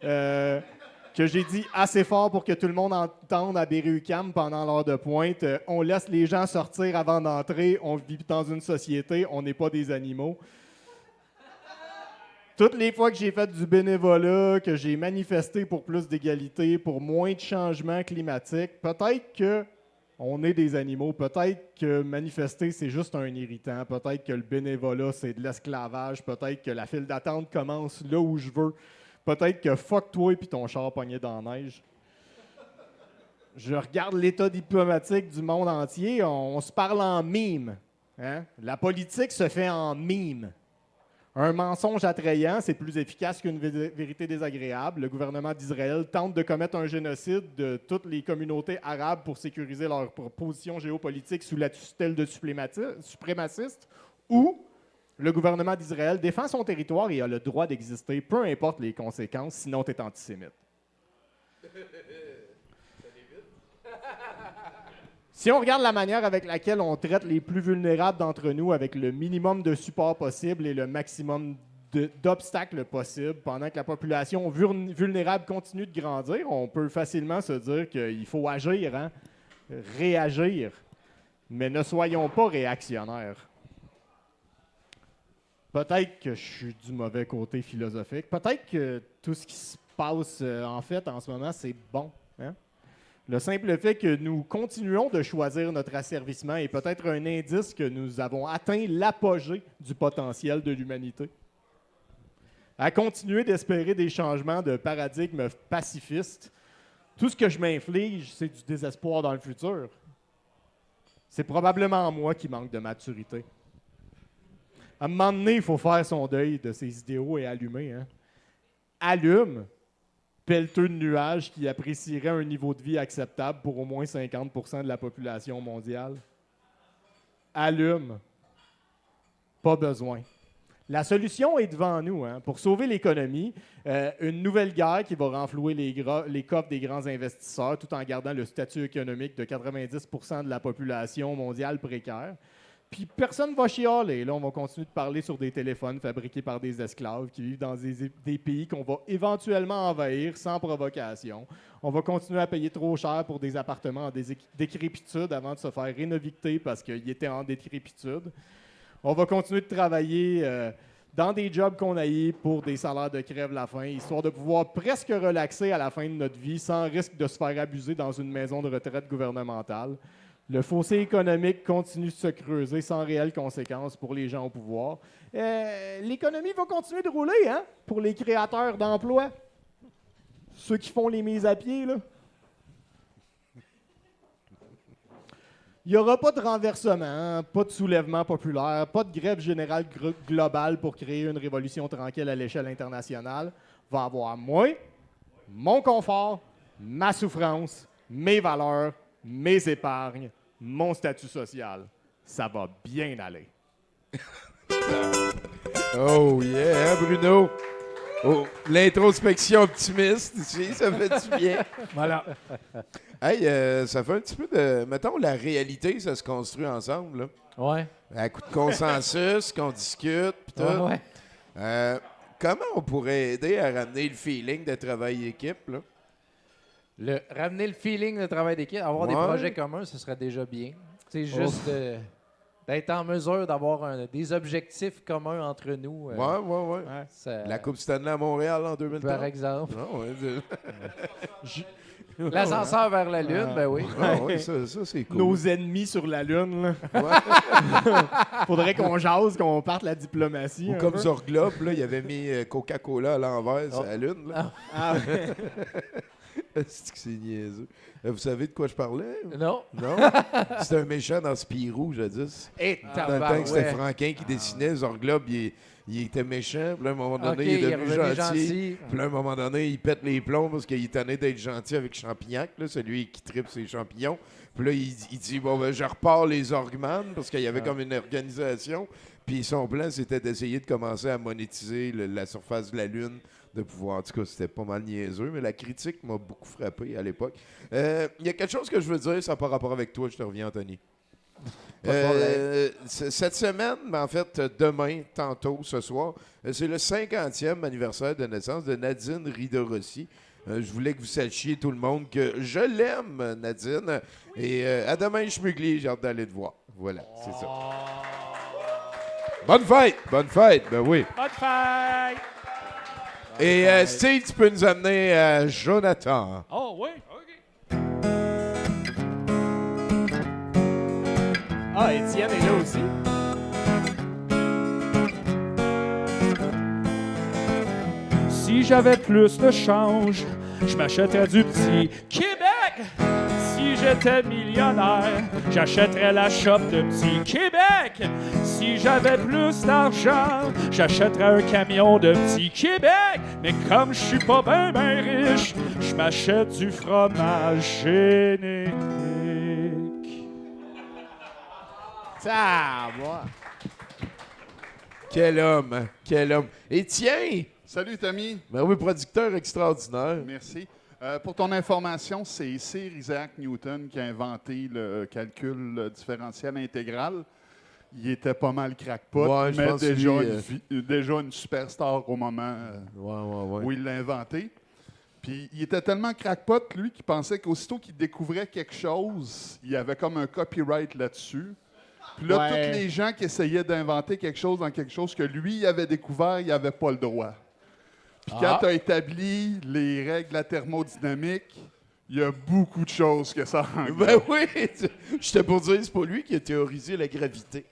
que j'ai dit assez fort pour que tout le monde entende à Berry-UQAM pendant l'heure de pointe. On laisse les gens sortir avant d'entrer, on vit dans une société, on n'est pas des animaux. Toutes les fois que j'ai fait du bénévolat, que j'ai manifesté pour plus d'égalité, pour moins de changements climatiques, peut-être que on est des animaux, peut-être que manifester, c'est juste un irritant, peut-être que le bénévolat, c'est de l'esclavage, peut-être que la file d'attente commence là où je veux, peut-être que fuck toi et puis ton char pogné dans la neige. je regarde l'état diplomatique du monde entier, on se parle en mime. Hein? La politique se fait en mime. Un mensonge attrayant, c'est plus efficace qu'une vérité désagréable. Le gouvernement d'Israël tente de commettre un génocide de toutes les communautés arabes pour sécuriser leur position géopolitique sous la tutelle de suprémacistes. Ou le gouvernement d'Israël défend son territoire et a le droit d'exister, peu importe les conséquences, sinon tu es antisémite. Si on regarde la manière avec laquelle on traite les plus vulnérables d'entre nous avec le minimum de support possible et le maximum d'obstacles possibles pendant que la population vulnérable continue de grandir, on peut facilement se dire qu'il faut agir, hein? Réagir. Mais ne soyons pas réactionnaires. Peut-être que je suis du mauvais côté philosophique. Peut-être que tout ce qui se passe en fait en ce moment, c'est bon. Hein? Le simple fait que nous continuons de choisir notre asservissement est peut-être un indice que nous avons atteint l'apogée du potentiel de l'humanité. À continuer d'espérer des changements de paradigme pacifiste, tout ce que je m'inflige, c'est du désespoir dans le futur. C'est probablement moi qui manque de maturité. À un moment donné, il faut faire son deuil de ses idéaux et allumer. Hein? Allume, pelleteux de nuages qui apprécierait un niveau de vie acceptable pour au moins 50% de la population mondiale. Allume. Pas besoin. La solution est devant nous. Hein? Pour sauver l'économie, une nouvelle guerre qui va renflouer les coffres des grands investisseurs tout en gardant le statut économique de 90% de la population mondiale précaire. Puis personne ne va chialer. Là, on va continuer de parler sur des téléphones fabriqués par des esclaves qui vivent dans des pays qu'on va éventuellement envahir sans provocation. On va continuer à payer trop cher pour des appartements en décrépitude avant de se faire rénovicter parce qu'ils étaient en décrépitude. On va continuer de travailler dans des jobs qu'on haït pour des salaires de crève la faim, histoire de pouvoir presque relaxer à la fin de notre vie sans risque de se faire abuser dans une maison de retraite gouvernementale. Le fossé économique continue de se creuser sans réelles conséquences pour les gens au pouvoir. L'économie va continuer de rouler, hein, pour les créateurs d'emplois. Ceux qui font les mises à pied, là. Il n'y aura pas de renversement, hein, pas de soulèvement populaire, pas de grève générale globale pour créer une révolution tranquille à l'échelle internationale. Il va y avoir moi, mon confort, ma souffrance, mes valeurs, mes épargnes, mon statut social. Ça va bien aller. Oh yeah, Bruno! Oh, l'introspection optimiste ici, ça fait du bien. Voilà. Hey, ça fait un petit peu de... Mettons, la réalité, ça se construit ensemble, là. Ouais. À coup de consensus, qu'on discute, pis tout. Ouais. Comment on pourrait aider à ramener le feeling de travail équipe, là? Ramener le feeling de travail d'équipe, avoir des projets communs, ce serait déjà bien. C'est juste d'être en mesure d'avoir des objectifs communs entre nous. Ouais. La Coupe Stanley à Montréal en 2030. Par exemple. Non, L'ascenseur vers la Lune, ben oui. Oui, ça c'est cool. Nos ennemis sur la Lune, là. Faudrait qu'on jase, qu'on parte la diplomatie. Ou comme Zorglobe, là, il avait mis Coca-Cola à l'envers sur la Lune. Là. Ah, ouais. C'est que c'est niaiseux. Vous savez de quoi je parlais? Non. Non? C'était un méchant dans Spirou, jadis. Et Dans le temps que c'était Franquin qui dessinait, Zorglobe, il était méchant. Puis là, à un moment donné, il est devenu gentil. Puis là, à un moment donné, il pète les plombs parce qu'il est tanné d'être gentil avec Champignac, là, celui qui tripe ses champignons. Puis là, il dit, bon, ben, je repars les Orgman parce qu'il y avait comme une organisation. Puis son plan, c'était d'essayer de commencer à monétiser la surface de la Lune, de pouvoir, en tout cas, c'était pas mal niaiseux, mais la critique m'a beaucoup frappé à l'époque. Il y a quelque chose que je veux dire, ça n'a pas rapport avec toi, je te reviens, Anthony. Cette semaine, mais en fait, demain, tantôt, ce soir, c'est le 50e anniversaire de naissance de Nadine Ridorossi. Je voulais que vous sachiez, tout le monde, que je l'aime, Nadine. Et à demain, Schmugli, j'ai hâte d'aller te voir. Voilà, c'est ça. Bonne fête! Bonne fête! Ben oui. Bonne fête! Et Steve, tu peux nous amener Jonathan. Oh, oui. OK. Ah, Étienne est là aussi. Si j'avais plus de change je m'achèterais du petit Québec. Si j'étais millionnaire, j'achèterais la shop de petit Québec. Si j'avais plus d'argent, j'achèterais un camion de petit Québec. Mais comme je suis pas ben riche, je m'achète du fromage générique. Ça, moi. Quel homme, hein? Quel homme. Et tiens, Salut, Tommy. ben oui, producteur extraordinaire. Merci. Pour ton information, c'est Sir Isaac Newton qui a inventé le calcul différentiel intégral. Il était pas mal crackpot, Ouais, je mais pense que déjà, lui, déjà une superstar au moment Ouais. où il l'a inventé. Puis il était tellement crackpot, lui, qu'il pensait qu'aussitôt qu'il découvrait quelque chose, il y avait comme un copyright là-dessus. Puis là, Ouais. tous les gens qui essayaient d'inventer quelque chose dans quelque chose que lui avait découvert, il n'avait pas le droit. Puis quand tu as établi les règles de la thermodynamique, il y a beaucoup de choses que ça englobe. Ben oui, j'étais pour dire, c'est pas lui qui a théorisé la gravité.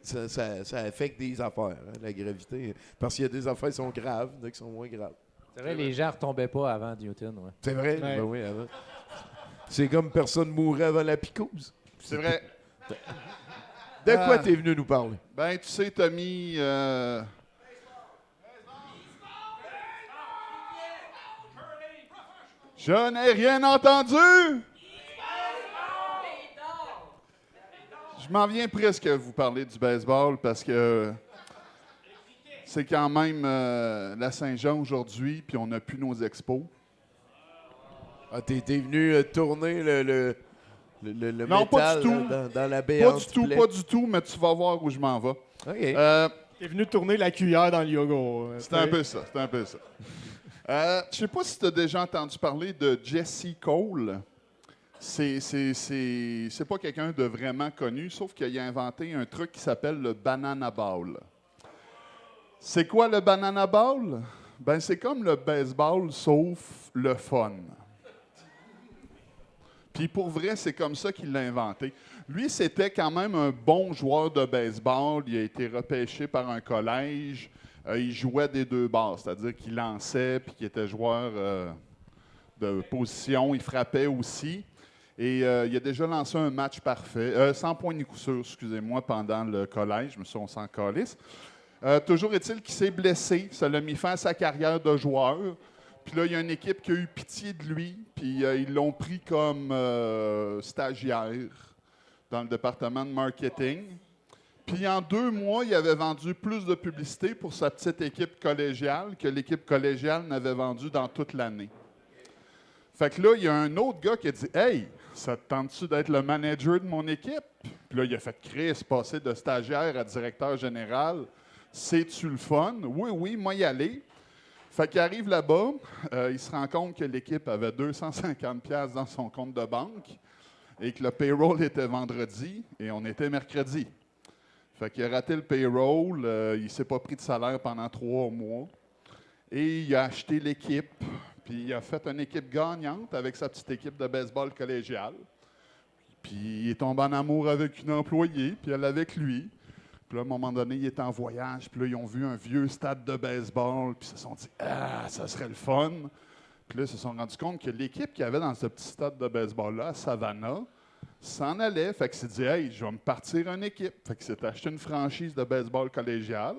ça affecte des affaires, hein, la gravité. Parce qu'il y a des affaires qui sont graves, d'autres qui sont moins graves. C'est vrai, les gens retombaient pas avant Newton. Ouais. C'est vrai? Ouais. Ben oui, avant. C'est comme personne mourait avant la picouse. C'est vrai. De quoi t'es venu nous parler? Ben, tu sais, Tommy, je n'ai rien entendu! Je m'en viens presque vous parler du baseball parce que c'est quand même la Saint-Jean aujourd'hui, puis on n'a plus nos expos. Ah, t'es venu tourner le Non, pas métal du tout. dans la Pas béante du tout, plaie. pas du tout, mais tu vas voir où je m'en vais. OK. T'es venu tourner la cuillère dans le yoga. C'est un peu ça, c'est un peu ça. Je sais pas si tu as déjà entendu parler de Jesse Cole. C'est pas quelqu'un de vraiment connu, sauf qu'il a inventé un truc qui s'appelle le banana ball. C'est quoi le banana ball? Ben, c'est comme le baseball, sauf le fun. Puis pour vrai, c'est comme ça qu'il l'a inventé. Lui, c'était quand même un bon joueur de baseball. Il a été repêché par un collège. Il jouait des deux bases, c'est-à-dire qu'il lançait puis qu'il était joueur de position. Il frappait aussi. Et il a déjà lancé un match parfait, 100 points ni coup sûr, excusez-moi, pendant le collège. Mais ça, on s'en calisse. Toujours est-il qu'il s'est blessé. Ça l'a mis fin à sa carrière de joueur. Puis là, il y a une équipe qui a eu pitié de lui, puis ils l'ont pris comme stagiaire dans le département de marketing. Puis en 2 mois, il avait vendu plus de publicité pour sa petite équipe collégiale que l'équipe collégiale n'avait vendu dans toute l'année. Fait que là, il y a un autre gars qui a dit « Hey, ça te tente-tu d'être le manager de mon équipe? » Puis là, il a fait Chris, passer de stagiaire à directeur général. C'est-tu le fun? Oui, moi y aller. Fait qu'il arrive là-bas, il se rend compte que l'équipe avait 250$ dans son compte de banque et que le payroll était vendredi et on était mercredi. Fait qu'il a raté le payroll, il ne s'est pas pris de salaire pendant 3 mois et il a acheté l'équipe, puis il a fait une équipe gagnante avec sa petite équipe de baseball collégiale. Puis il est tombé en amour avec une employée, puis elle avec lui. Puis là, à un moment donné, il est en voyage, puis là, ils ont vu un vieux stade de baseball, puis ils se sont dit « Ah, ça serait le fun! » Puis là, ils se sont rendus compte que l'équipe qu'il y avait dans ce petit stade de baseball-là, à Savannah, s'en allait. Fait qu'il s'est dit « Hey, je vais me partir une équipe. » Fait qu'il s'est acheté une franchise de baseball collégial.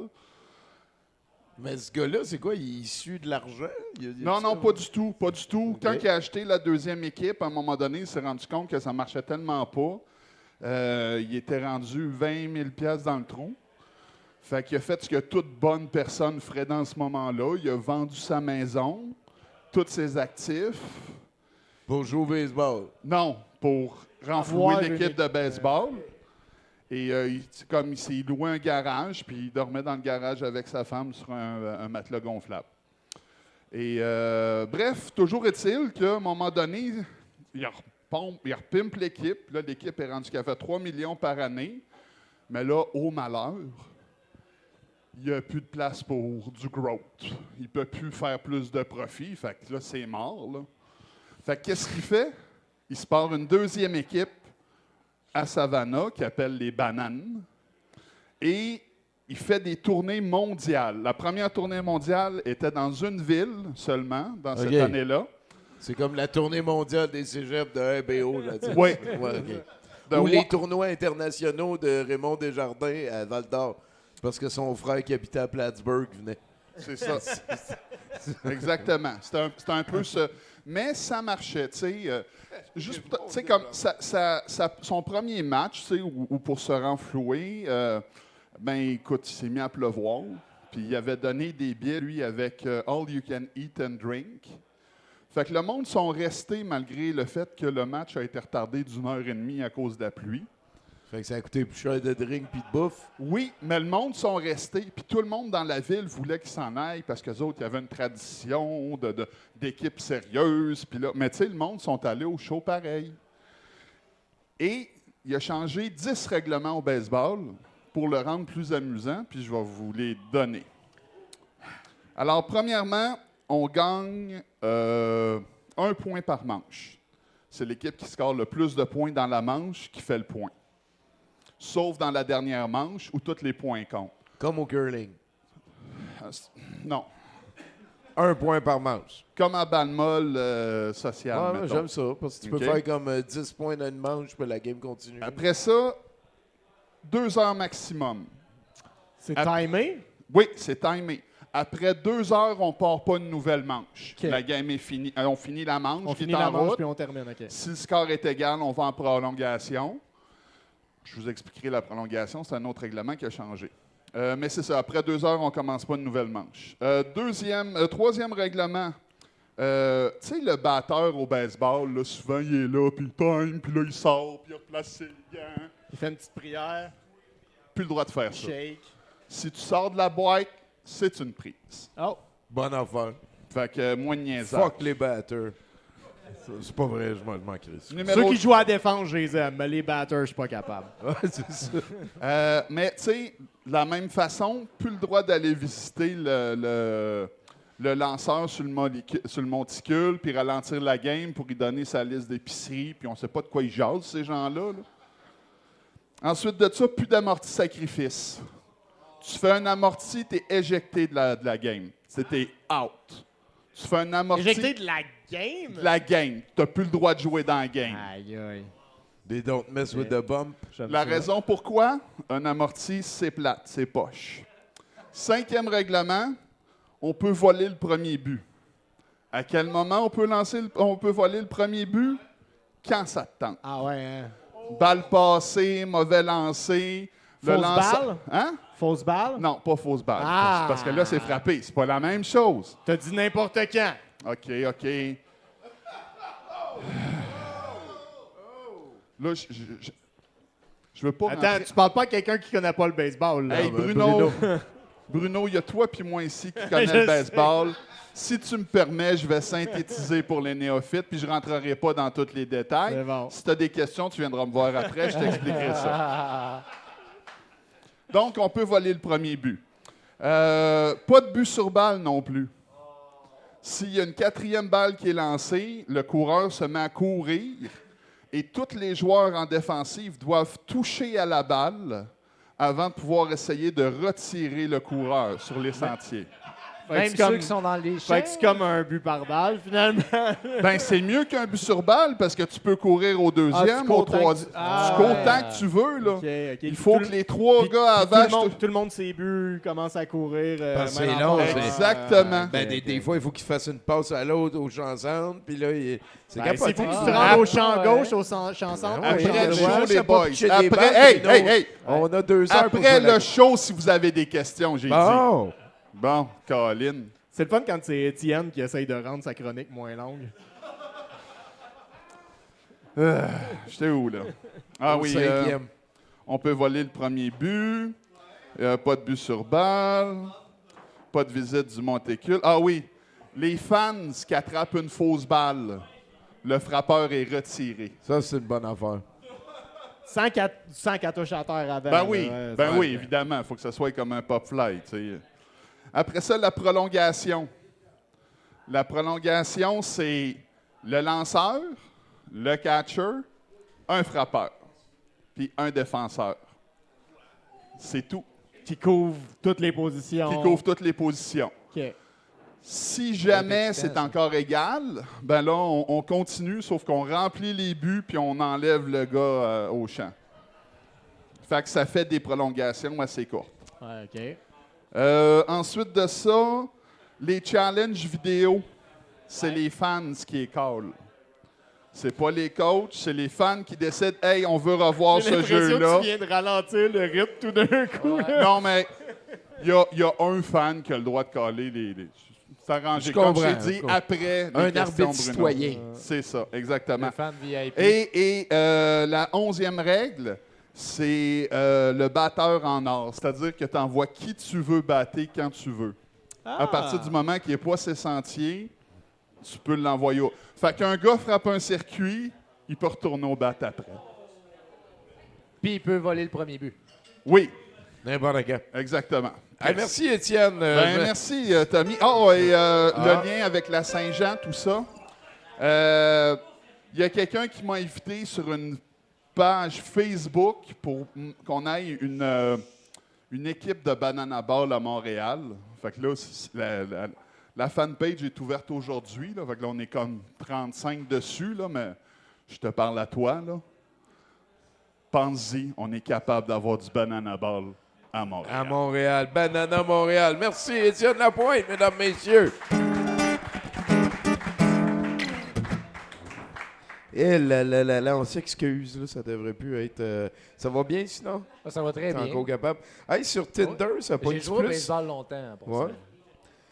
Mais ce gars-là, c'est quoi? Il est issu de l'argent? Non, pas du tout, pas du tout. Quand il a acheté la deuxième équipe, à un moment donné, il s'est rendu compte que ça marchait tellement pas. Il était rendu 20 000$ dans le trou. Fait qu'il a fait ce que toute bonne personne ferait dans ce moment-là. Il a vendu sa maison, tous ses actifs. Pour jouer au baseball. Non, pour renflouer l'équipe de baseball. Et il s'est loué un garage, puis il dormait dans le garage avec sa femme sur un matelas gonflable. Et bref, toujours est-il qu'à un moment donné, il repimpe l'équipe. Là, l'équipe est rendue qu'elle fait 3 millions par année. Mais là, au malheur, il n'y a plus de place pour du growth. Il ne peut plus faire plus de profit. Fait que là, c'est mort. Là. Fait que qu'est-ce qu'il fait? Il se part une deuxième équipe à Savannah qui appelle les Bananes. Et il fait des tournées mondiales. La première tournée mondiale était dans une ville seulement, dans cette année-là. C'est comme la tournée mondiale des cégeps de RBO, là. Oui. Ouais, OK. Ou les tournois internationaux de Raymond Desjardins à Val-d'Or. C'est parce que son frère qui habitait à Plattsburgh venait. C'est ça. Exactement. C'était un peu ça. Mais ça marchait, tu sais. Juste, tu sais, comme son premier match, tu sais, où pour se renflouer, ben écoute, il s'est mis à pleuvoir. Puis il avait donné des billets, lui, avec All You Can Eat and Drink. Fait que le monde sont restés malgré le fait que le match a été retardé d'1h30 à cause de la pluie. Fait que ça a coûté plus cher de drink puis de bouffe. Oui, mais le monde sont restés. Puis tout le monde dans la ville voulait qu'ils s'en aillent parce qu'eux autres, il y avait une tradition d'équipe sérieuse. Puis là, mais tu sais, le monde sont allés au show pareil. Et il a changé 10 règlements au baseball pour le rendre plus amusant, puis je vais vous les donner. Alors, premièrement, on gagne 1 point par manche. C'est l'équipe qui score le plus de points dans la manche qui fait le point. Sauf dans la dernière manche où tous les points comptent. Comme au curling. Non. 1 point par manche. Comme à balle-molle social, Ouais, j'aime ça, parce que tu peux faire comme 10 points dans une manche, puis la game continue. Après ça, 2 heures maximum. C'est timé? Oui, c'est timé. Après 2 heures, on ne part pas une nouvelle manche. Okay. La game est finie. On finit la manche. On finit la manche, puis on termine. Okay. Si le score est égal, on va en prolongation. Je vous expliquerai la prolongation. C'est un autre règlement qui a changé. Mais c'est ça. Après 2 heures, on ne commence pas une nouvelle manche. Troisième règlement. Tu sais, le batteur au baseball, là, souvent, il est là, puis il time, puis là, il sort, puis il replace ses gants. Il fait une petite prière. Plus le droit de faire ça. Shake. Si tu sors de la boîte, c'est une prise. Oh. Bonne affaire. Fait que moins de niaisage. Fuck les batteurs. C'est pas vrai, je m'en crisse. Numéro... Ceux qui jouent à la défense, je les aime, mais les batteurs, je suis pas capable. Ouais, c'est ça. Mais tu sais, de la même façon, plus le droit d'aller visiter le lanceur sur le monticule, puis ralentir la game pour lui donner sa liste d'épicerie, puis on sait pas de quoi ils jasent, ces gens-là. Là. Ensuite de ça, plus d'amorti sacrifice. Tu fais un amorti, tu es éjecté de la game. C'était out. Tu fais un amorti... Éjecté de la game? De la game. Tu n'as plus le droit de jouer dans la game. Aïe, aïe. They don't mess with the bump. La raison pourquoi, un amorti, c'est plate, c'est poche. 5e règlement, on peut voler le premier but. À quel moment on peut voler le premier but? Quand ça te tente. Ah ouais, hein? Balle passée, mauvais lancer. Fausse balle? Hein? Fausse balle? Non, pas fausse balle. Ah! Parce que là, c'est frappé. C'est pas la même chose. T'as dit n'importe quand. OK. Là, je veux pas Attends, rentrer... tu parles pas à quelqu'un qui connaît pas le baseball, là. Hey, Bruno! Bruno, il y a toi puis moi ici qui connais le baseball. Si tu me permets, je vais synthétiser pour les néophytes, puis je ne rentrerai pas dans tous les détails. C'est bon. Si tu as des questions, tu viendras me voir après, je t'expliquerai ça. Donc, on peut voler le premier but. Pas de but sur balle non plus. S'il y a une 4e balle qui est lancée, le coureur se met à courir et tous les joueurs en défensive doivent toucher à la balle avant de pouvoir essayer de retirer le coureur sur les sentiers. Même ceux qui sont dans les Fait que c'est comme un but par balle, finalement. Ben, c'est mieux qu'un but sur balle parce que tu peux courir au deuxième, tu cours au troisième. tant que- Tu cours tant que tu veux, là. Ok. Il faut que les 3 gars avant... Tout le monde ses buts, commence à courir. Parce que même c'est en long, face. c'est- Exactement. Ben, des fois, il faut qu'il fasse une passe à l'autre au champ centre, puis là, c'est Ben, capoté. c'est faut que tu te rendes au champ gauche, au champ centre. Ouais, Après ouais, le ouais, show, ouais, les ça boys. pas pitcher des Après, balles, hey! On a 2 heures pour Après jouer la- le show, si vous avez des questions, j'ai dit. Bon. Bon, Colin. C'est le fun quand c'est Étienne qui essaye de rendre sa chronique moins longue. J'étais où, là? Ah Au oui, 5e. on peut voler le premier but. Pas de but sur balle. Pas de visite du monticule. Ah oui, les fans qui attrapent une fausse balle, le frappeur est retiré. Ça, c'est une bonne affaire. Sans qu'elle touche à terre avant. Ben oui, là, ouais, évidemment. Il faut que ce soit comme un pop fly. Tu sais. Après ça, la prolongation. La prolongation, c'est le lanceur, le catcher, un frappeur, puis un défenseur. C'est tout. Qui couvre toutes les positions. qui couvre toutes les positions. OK. Si jamais Ouais, c'est ça. encore égal, ben là, on continue, sauf qu'on remplit les buts puis on enlève le gars au champ. Fait que ça fait des prolongations assez courtes. Ouais, OK. Ensuite de ça, les challenges vidéo, c'est les fans qui les callent. C'est pas les coachs, c'est les fans qui décident « Hey, on veut revoir J'ai ce l'impression jeu-là. que tu viens de ralentir le rythme tout d'un coup. » Non, mais il y a un fan qui a le droit de caller les... C'est arrangé. Je Comme comprends, j'ai dit, je comprends. après les Un questions, arbitre Bruno. citoyen. C'est ça, exactement. Le fan VIP. Et la 11e règle, c'est le batteur en or. C'est-à-dire que tu envoies qui tu veux battre quand tu veux. À partir du moment qu'il n'est pas ses sentiers, tu peux l'envoyer au... Fait qu'un gars frappe un circuit, il peut retourner au bat après. Puis il peut voler le premier but. Oui, N'importe quand. exactement. Hey, merci, Étienne. Ben, merci, Tommy. Oh, et le lien avec la Saint-Jean, tout ça. Il y a quelqu'un qui m'a invité sur une page Facebook pour qu'on aille une équipe de Banana Ball à Montréal. Fait que là, la fanpage est ouverte aujourd'hui. Là. Fait que là, on est comme 35 dessus, là, mais je te parle à toi. Là. Pense-y, on est capable d'avoir du Banana Ball à Montréal. À Montréal. Banana Montréal. Merci, Étienne Lapointe, mesdames, messieurs. Eh là, on s'excuse, là, ça devrait plus être... ça va bien, sinon? Ça va très T'es bien. encore capable? Hey, sur Tinder, ça J'ai pointe joué au plus? baseball longtemps pour Ouais. ça.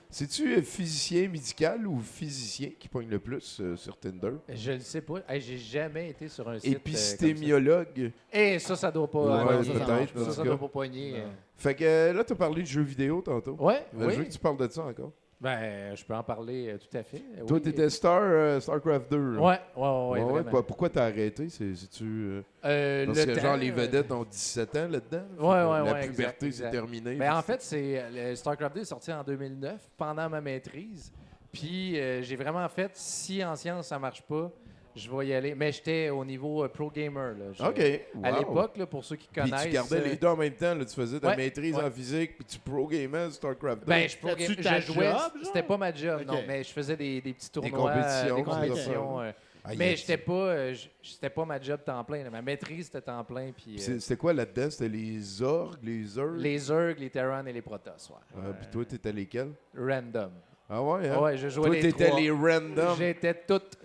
C'est-tu physicien médical ou physicien qui pogne le plus sur Tinder? Je le sais pas. Hey, j'ai jamais été sur un site. Épistémiologue. Ça doit pas. Ouais, non, ça peut-être, marche pas. en tout Ça cas. doit pas poigner. Fait que là, t'as parlé de jeux vidéo tantôt. Ouais, Je veux oui. que tu parles de ça encore. Ben, je peux en parler tout à fait. Toi, Oui. t'étais StarCraft 2. là. Ouais, Ouais, vraiment. pourquoi t'as arrêté? C'est-tu... Parce Le que temps, genre les vedettes ont 17 ans là-dedans. Ouais, La ouais, puberté, exact. c'est terminé. Ben, en fait, le StarCraft 2 est sorti en 2009, pendant ma maîtrise. Puis j'ai vraiment fait, si en sciences ça marche pas, je vais y aller. Mais j'étais au niveau pro gamer. Là. OK. À Wow. l'époque, là, pour ceux qui Puis connaissent. tu gardais les deux en même temps. Là, tu faisais ta Ouais, maîtrise ouais. en physique, puis tu pro-gamais StarCraft 2. Ben, Fais-tu ta je jouais. job, genre? C'était pas ma job, Ok. non, mais je faisais des petits tournois, compétitions, des c'est compétitions. ça. Aïe, Mais aïe, c'était pas ma job temps plein. Là. Ma maîtrise, c'était temps plein. Puis C'était quoi là-dedans? C'était les orgs, les Zergs? les Zerg, les Terran et les Protoss. Ouais. Puis toi, t'étais lesquels? Random. Ah ouais, hein? Ouais, je jouais Toi, les t'étais trois. les random. J'étais toutes.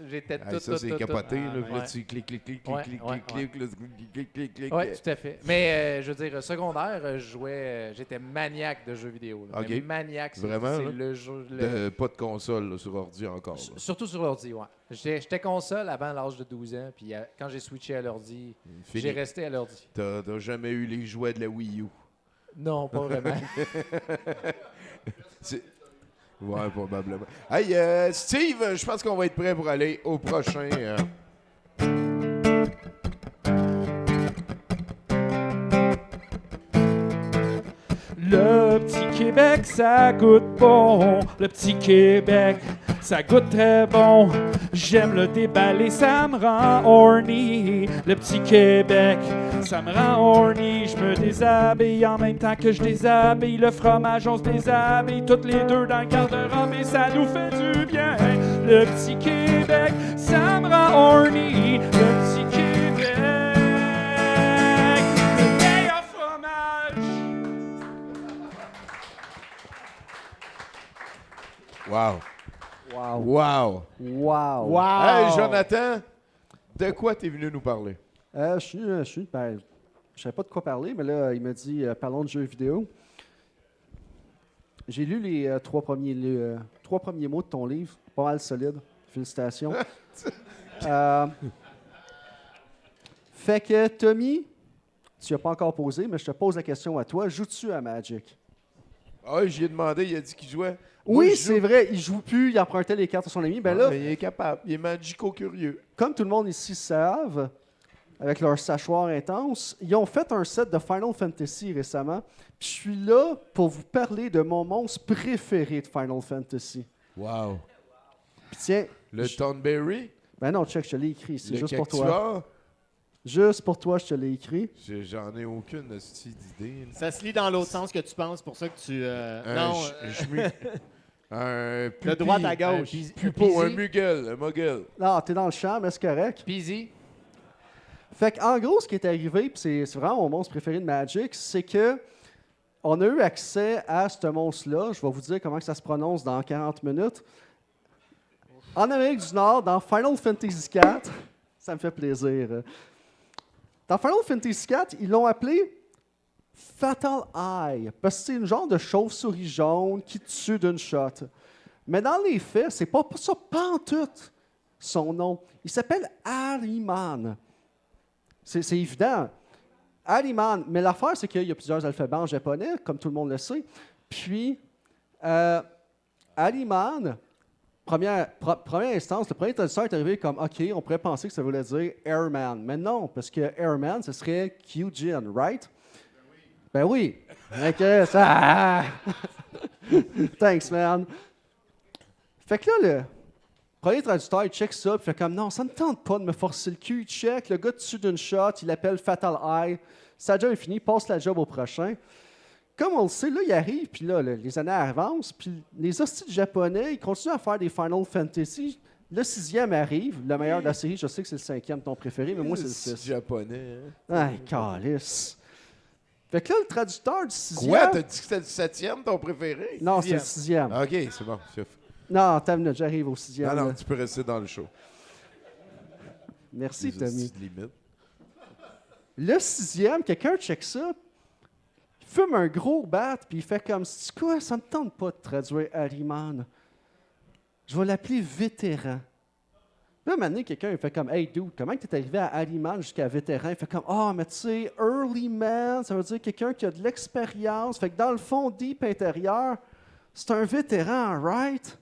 Ça, c'est capoté. Là. Ah, Puis là, ouais. tu cliques, cliques, cliques, Ouais, cliques, ouais, cliques, cliques, cliques, cliques, cliques. Oui, tout à fait. Mais je veux dire, secondaire, je jouais. J'étais maniaque de jeux vidéo. Là. Ok. Mais maniaque, c'est Vraiment, c'est là? le jeu. Pas de console là, sur ordi encore. là. Surtout sur l'ordi, ouais. J'étais console avant l'âge de 12 ans, puis quand j'ai switché à l'ordi, Fini. j'ai resté à l'ordi. T'as jamais eu les jouets de la Wii U. Non, pas vraiment. Ouais, probablement. Hey, Steve, je pense qu'on va être prêt pour aller au prochain. Le petit Québec, ça goûte bon. Le petit Québec, ça goûte très bon. J'aime le déballer, ça me rend horny. Le petit Québec, ça me rend horny. Je me déshabille en même temps que je déshabille. Le fromage, on se déshabille toutes les deux dans le garde-robe et ça nous fait du bien. Le petit Québec, ça me rend horny. Le petit Québec, le meilleur fromage. Wow. Wow. Wow. Wow. Wow! Hey, Jonathan, de quoi t'es venu nous parler? Je savais pas de quoi parler, mais là, il m'a dit parlons de jeux vidéo. J'ai lu les trois premiers mots de ton livre, pas mal solide. Félicitations. Fait que, Tommy, tu n'as pas encore posé, mais je te pose la question à toi. Joues-tu à Magic? Ah, j'y ai demandé, il a dit qu'il jouait. Moi, Oui, je joue. c'est vrai, il joue plus, il empruntait les cartes à son ami. Ben là, Mais il est capable, il est magico-curieux. comme tout le monde ici savent, avec leur sachoir intense, ils ont fait un set de Final Fantasy récemment. Puis je suis là pour vous parler de mon monstre préféré de Final Fantasy. Wow. Puis tiens, Le Thornberry, ben non, check, je l'ai écrit, c'est le juste pour toi. Cactuar. Juste pour toi, je te l'ai écrit. J'en ai aucune hostie d'idée. là. Ça se lit dans l'autre sens que tu penses, c'est pour ça que tu... non, Un le droit à pupi, gauche. Pupo, un muggle, un muggle. Non, t'es dans le champ, mais c'est correct. Peasy. Fait qu'en gros, ce qui est arrivé, puis c'est vraiment mon monstre préféré de Magic, c'est que on a eu accès à ce monstre-là. Je vais vous dire comment que ça se prononce dans 40 minutes. En Amérique du Nord, dans Final Fantasy IV, ça me fait plaisir. Dans Final Fantasy IV, ils l'ont appelé Fatal Eye, parce que c'est une genre de chauve-souris jaune qui tue d'une shot. Mais dans les faits, c'est pas ça pantoute son nom. Il s'appelle Ahriman. C'est évident. Ahriman. Mais l'affaire, c'est qu'il y a plusieurs alphabets en japonais, comme tout le monde le sait. Puis, Ahriman, première instance, le premier traducteur est arrivé comme OK, on pourrait penser que ça voulait dire Airman. Mais non, parce que Airman, ce serait Kyujin, right? Ben oui. OK, ça. Thanks, man. Fait que là, le premier traducteur, il check ça, puis fait comme non, ça ne tente pas de me forcer le cul. Il check, le gars dessus d'une shot, il appelle Fatal Eye. Sa job est finie, passe la job au prochain. Comme on le sait, là, il arrive, puis là, les années avancent, puis les hosties japonais, ils continuent à faire des Final Fantasy. Le 6e arrive, le meilleur de la série, je sais que c'est le 5e, ton préféré, mais moi, c'est le 6. Japonais, hein? Ay, calice. Fait que là, le traducteur du 6e... Quoi? T'as dit que c'était le 7e, ton préféré? Non, c'est le 6e. OK, c'est bon. Non, t'as une minute, j'arrive au 6e. Non, non, là. tu peux rester dans le show. Merci, Les Tommy. hosties de limite. Le 6e, quelqu'un check ça, il fume un gros bat, puis il fait comme, c'est quoi, ça me tente pas de traduire Ahriman. Je vais l'appeler vétéran. Là, maintenant, quelqu'un il fait comme, hey dude, comment tu es arrivé à Ahriman jusqu'à vétéran? Il fait comme, mais tu sais, early man, ça veut dire quelqu'un qui a de l'expérience. Fait que dans le fond, deep intérieur, c'est un vétéran, right?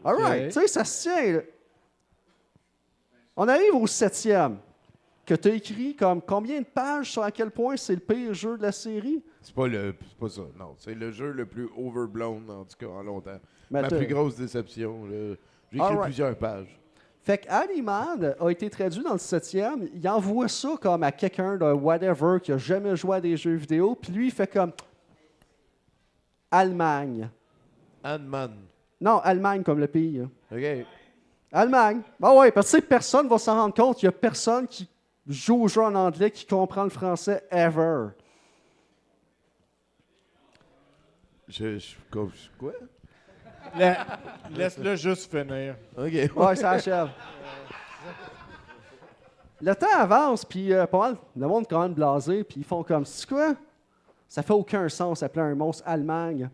All right, tu sais, ça se tient. Là. On arrive au 7e. Que tu as écrit comme combien de pages sur à quel point c'est le pire jeu de la série? C'est pas ça, non. C'est le jeu le plus overblown, en tout cas, en longtemps. Mais Ma plus grosse déception, là. J'ai écrit plusieurs pages. Fait que Ahriman a été traduit dans le 7e. Il envoie ça comme à quelqu'un de whatever qui a jamais joué à des jeux vidéo. Puis lui, il fait comme Allemagne. Ant-Man. Non, Allemagne comme le pays. Hein. OK. Allemagne. Ben ouais, parce que personne va s'en rendre compte. Il n'y a personne qui joue au jeu en anglais qui comprend le français ever. Quoi? Laisse-le juste finir. OK. Ouais, ça achève. Le temps avance, puis pas mal, le monde est quand même blasé, puis ils font comme, c'est quoi? Ça fait aucun sens d'appeler un monstre Allemagne.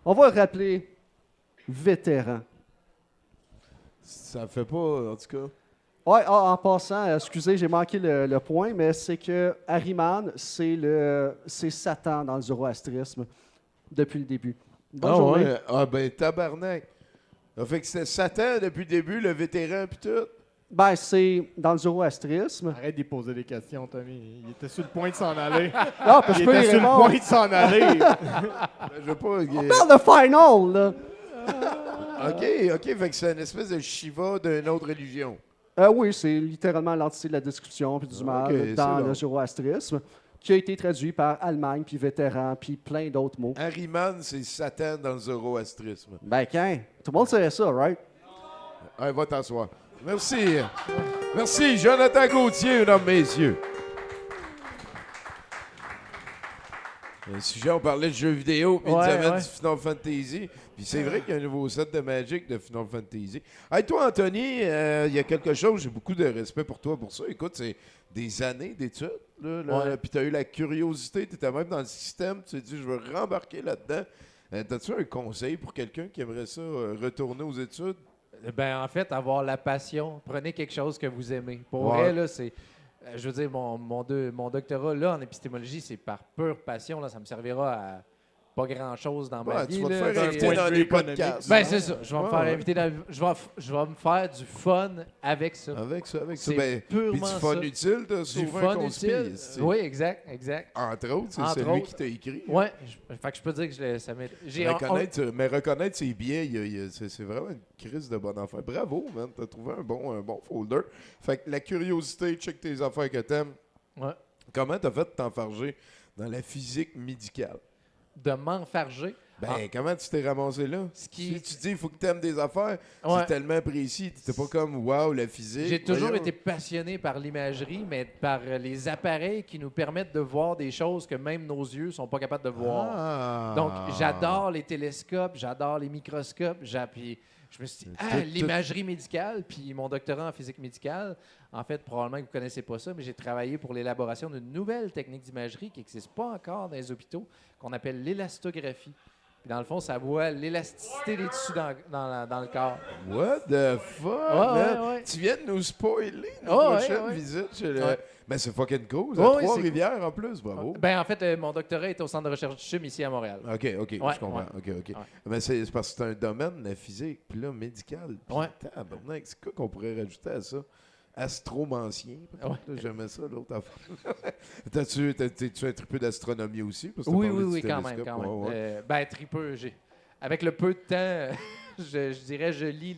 On va le rappeler vétéran. Ça fait pas, en tout cas. Ouais, en passant, excusez, j'ai manqué le point, mais c'est que Ahriman, c'est Satan dans le zoroastrisme depuis le début. Bonne journée. Ouais. Ah ben tabarnak. Ça fait que c'était Satan depuis le début, le vétéran puis tout. Ben, c'est dans le zoroastrisme. Arrête d'y poser des questions, Tommy. Il était sur le point de s'en aller. Ah, parce que Il je peux était y sur le répondre. point de s'en aller. Je veux pas. On parle de final, là. OK, fait que c'est une espèce de Shiva d'une autre religion. Oui, c'est littéralement l'entité de la destruction puis du mal Ok, dans c'est le bon. zoroastrisme, qui a été traduit par Allemagne, puis vétéran, puis plein d'autres mots. Ahriman, c'est Satan dans le zoroastrisme. Ben, quand? Tout le monde savait ça, right? Allez, va t'asseoir. Merci. Merci, Jonathan Gauthier, mesdames, messieurs. Le sujet, on parlait de jeux vidéo, puis une semaine du Final Fantasy. Puis c'est vrai qu'il y a un nouveau set de Magic de Final Fantasy. Hey, toi, Anthony, il y a quelque chose, j'ai beaucoup de respect pour toi pour ça. Écoute, c'est des années d'études. Puis tu as eu la curiosité, tu étais même dans le système, tu t'es dit, je veux rembarquer là-dedans. T'as-tu un conseil pour quelqu'un qui aimerait ça, retourner aux études? Ben, en fait, avoir la passion. Prenez quelque chose que vous aimez. Pour Ouais. vrai, là, c'est... Je veux dire, mon doctorat, là, en épistémologie, c'est par pure passion. Là, ça me servira pas grand-chose dans ma Ouais, vie. tu vas te là, faire tu sais, inviter dans de vue les économique. podcasts. Ben, c'est ça. Je vais me Ouais, faire ouais. inviter dans... je vais me faire du fun avec ça. Avec ça. C'est Ben, puis purement du fun ça. utile, t'as Du sauvé un fun conspi, utile. c'est- Oui, exact. Entre autres, c'est Entre celui autres. qui t'a écrit. Ouais. Fait que je peux dire que ça m'est... Mais reconnaître ses biais, c'est vraiment une crise de bonne affaire. Bravo, man. T'as trouvé un bon folder. Fait que la curiosité, check tes affaires que t'aimes. Ouais. Comment t'as fait de t'enfarger dans la physique médicale? De m'enfarger. Ben, comment tu t'es ramassé là? Ce qui- Si tu dis il faut que tu aimes des affaires, Ouais. c'est tellement précis. T'étais pas comme wow, la physique. J'ai toujours voyons. été passionné par l'imagerie, mais par les appareils qui nous permettent de voir des choses que même nos yeux sont pas capables de voir. Ah. Donc, j'adore les télescopes, j'adore les microscopes. Puis je me suis dit, l'imagerie médicale, puis mon doctorat en physique médicale. En fait, probablement que vous ne connaissez pas ça, mais j'ai travaillé pour l'élaboration d'une nouvelle technique d'imagerie qui n'existe pas encore dans les hôpitaux, qu'on appelle l'élastographie. Puis dans le fond, ça voit l'élasticité des tissus dans le corps. What the fuck? Ouais, man? ouais. Tu viens de nous spoiler notre Ouais, prochaine ouais. visite chez le. Ouais. Ben, c'est fucking cool. Ouais, À ouais, c'est Trois-Rivières en plus, bravo. Ben, en fait, mon doctorat est au centre de recherche du CHUM ici à Montréal. OK, je comprends. OK. Ouais. Mais c'est parce que c'est un domaine, la physique, puis là, médical. Puis Ouais. tabarnak, c'est quoi qu'on pourrait rajouter à ça? Astromancien. Ouais. Là, j'aimais ça, l'autre affaire. T'es-tu un triple d'astronomie aussi? Parce que t'as Oui, parlé oui, du quand télescope. même. Ouais, ouais. Ben, tripeux. Avec le peu de temps, je dirais, je lis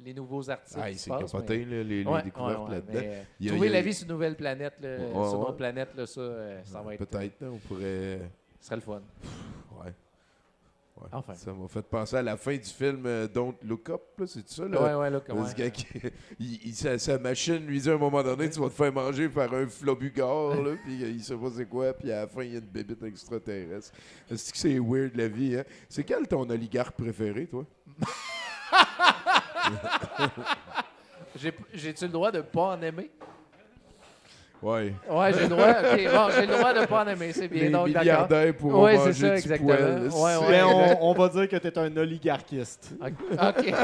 les nouveaux articles. Ah, qui se c'est passent, capoté, là, les Ouais, découvertes ouais, là-dedans. mais, Il y a- trouver il y a- la vie sur une nouvelle planète, là, Ouais, sur ouais. notre planète, là, ça va être... Peut-être, là, on pourrait. Ce serait le fun. Ouais. Enfin. Ça m'a fait penser à la fin du film Don't Look Up, là, c'est ça? Là? Ouais, là, comment... Ce gars qui, sa machine lui dit à un moment donné, tu vas te faire manger par un flobugard, là, puis il sait pas c'est quoi, puis à la fin, il y a une bébite extraterrestre. Est-ce que c'est weird la vie, hein? C'est quel ton oligarque préféré, toi? J'ai-tu le droit de pas en aimer? Ouais. Ouais, j'ai le droit. OK, bon, j'ai le droit de pas en aimer, c'est bien. Les Donc, d'accord. milliardaires pourront Ouais, manger c'est ça, du exactement. poil. Ouais, Mais exact. on va dire que tu es un oligarchiste. OK.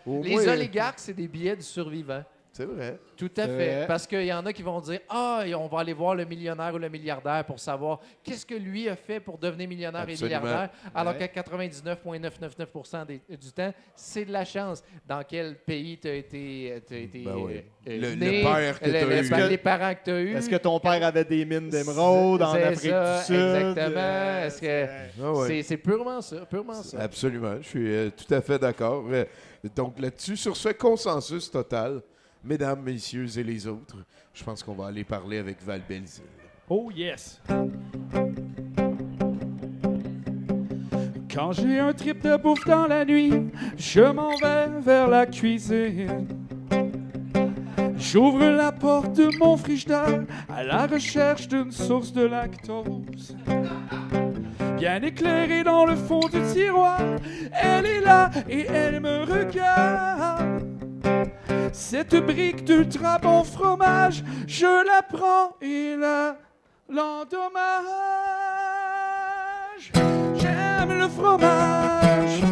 Au Les moins, oligarques, c'est des billets du survivant. C'est vrai. Tout à C'est fait. vrai. Parce qu'il y en a qui vont dire on va aller voir le millionnaire ou le milliardaire pour savoir qu'est-ce que lui a fait pour devenir millionnaire Absolument. et milliardaire, alors Ouais. qu'à 99,999% du temps, c'est de la chance. Dans quel pays tu as été, Ben oui. né, Le père que t'as eu. les parents que tu as eus. Est-ce que ton père avait des mines d'émeraude en C'est Afrique ça, du Sud? exactement. Est-ce que Ah ouais. c'est purement ça, purement ça. Absolument, je suis tout à fait d'accord. Donc là-dessus, sur ce consensus total, mesdames, messieurs et les autres, je pense qu'on va aller parler avec Val Belzile. Oh yes! Quand j'ai un trip de bouffe dans la nuit, je m'en vais vers la cuisine. J'ouvre la porte de mon frigidaire à la recherche d'une source de lactose. Bien éclairée dans le fond du tiroir, elle est là et elle me regarde. Cette brique d'ultra bon fromage, je la prends et la l'endommage. J'aime le fromage,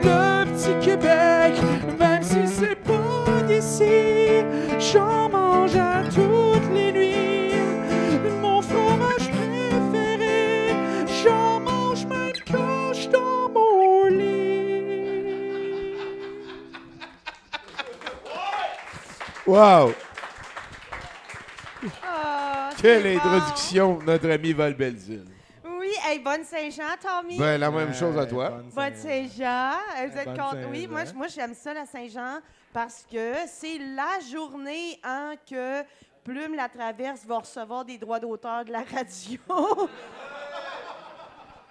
le petit Québec, même si c'est pas d'ici, j'en mange à toutes les nuits. Mon fromage préféré, j'en mange même quand je dors mon lit. Wow! Ah, Quelle c'est bon. introduction, notre ami Val Belzile. Oui, hey, bonne Saint-Jean, Tommy. Ben, la même chose à toi. Bonne Saint-Jean. Vous êtes Bonne content? Oui, Saint-Jean. moi j'aime ça, la Saint-Jean, parce que c'est la journée en que Plume la Traverse va recevoir des droits d'auteur de la radio.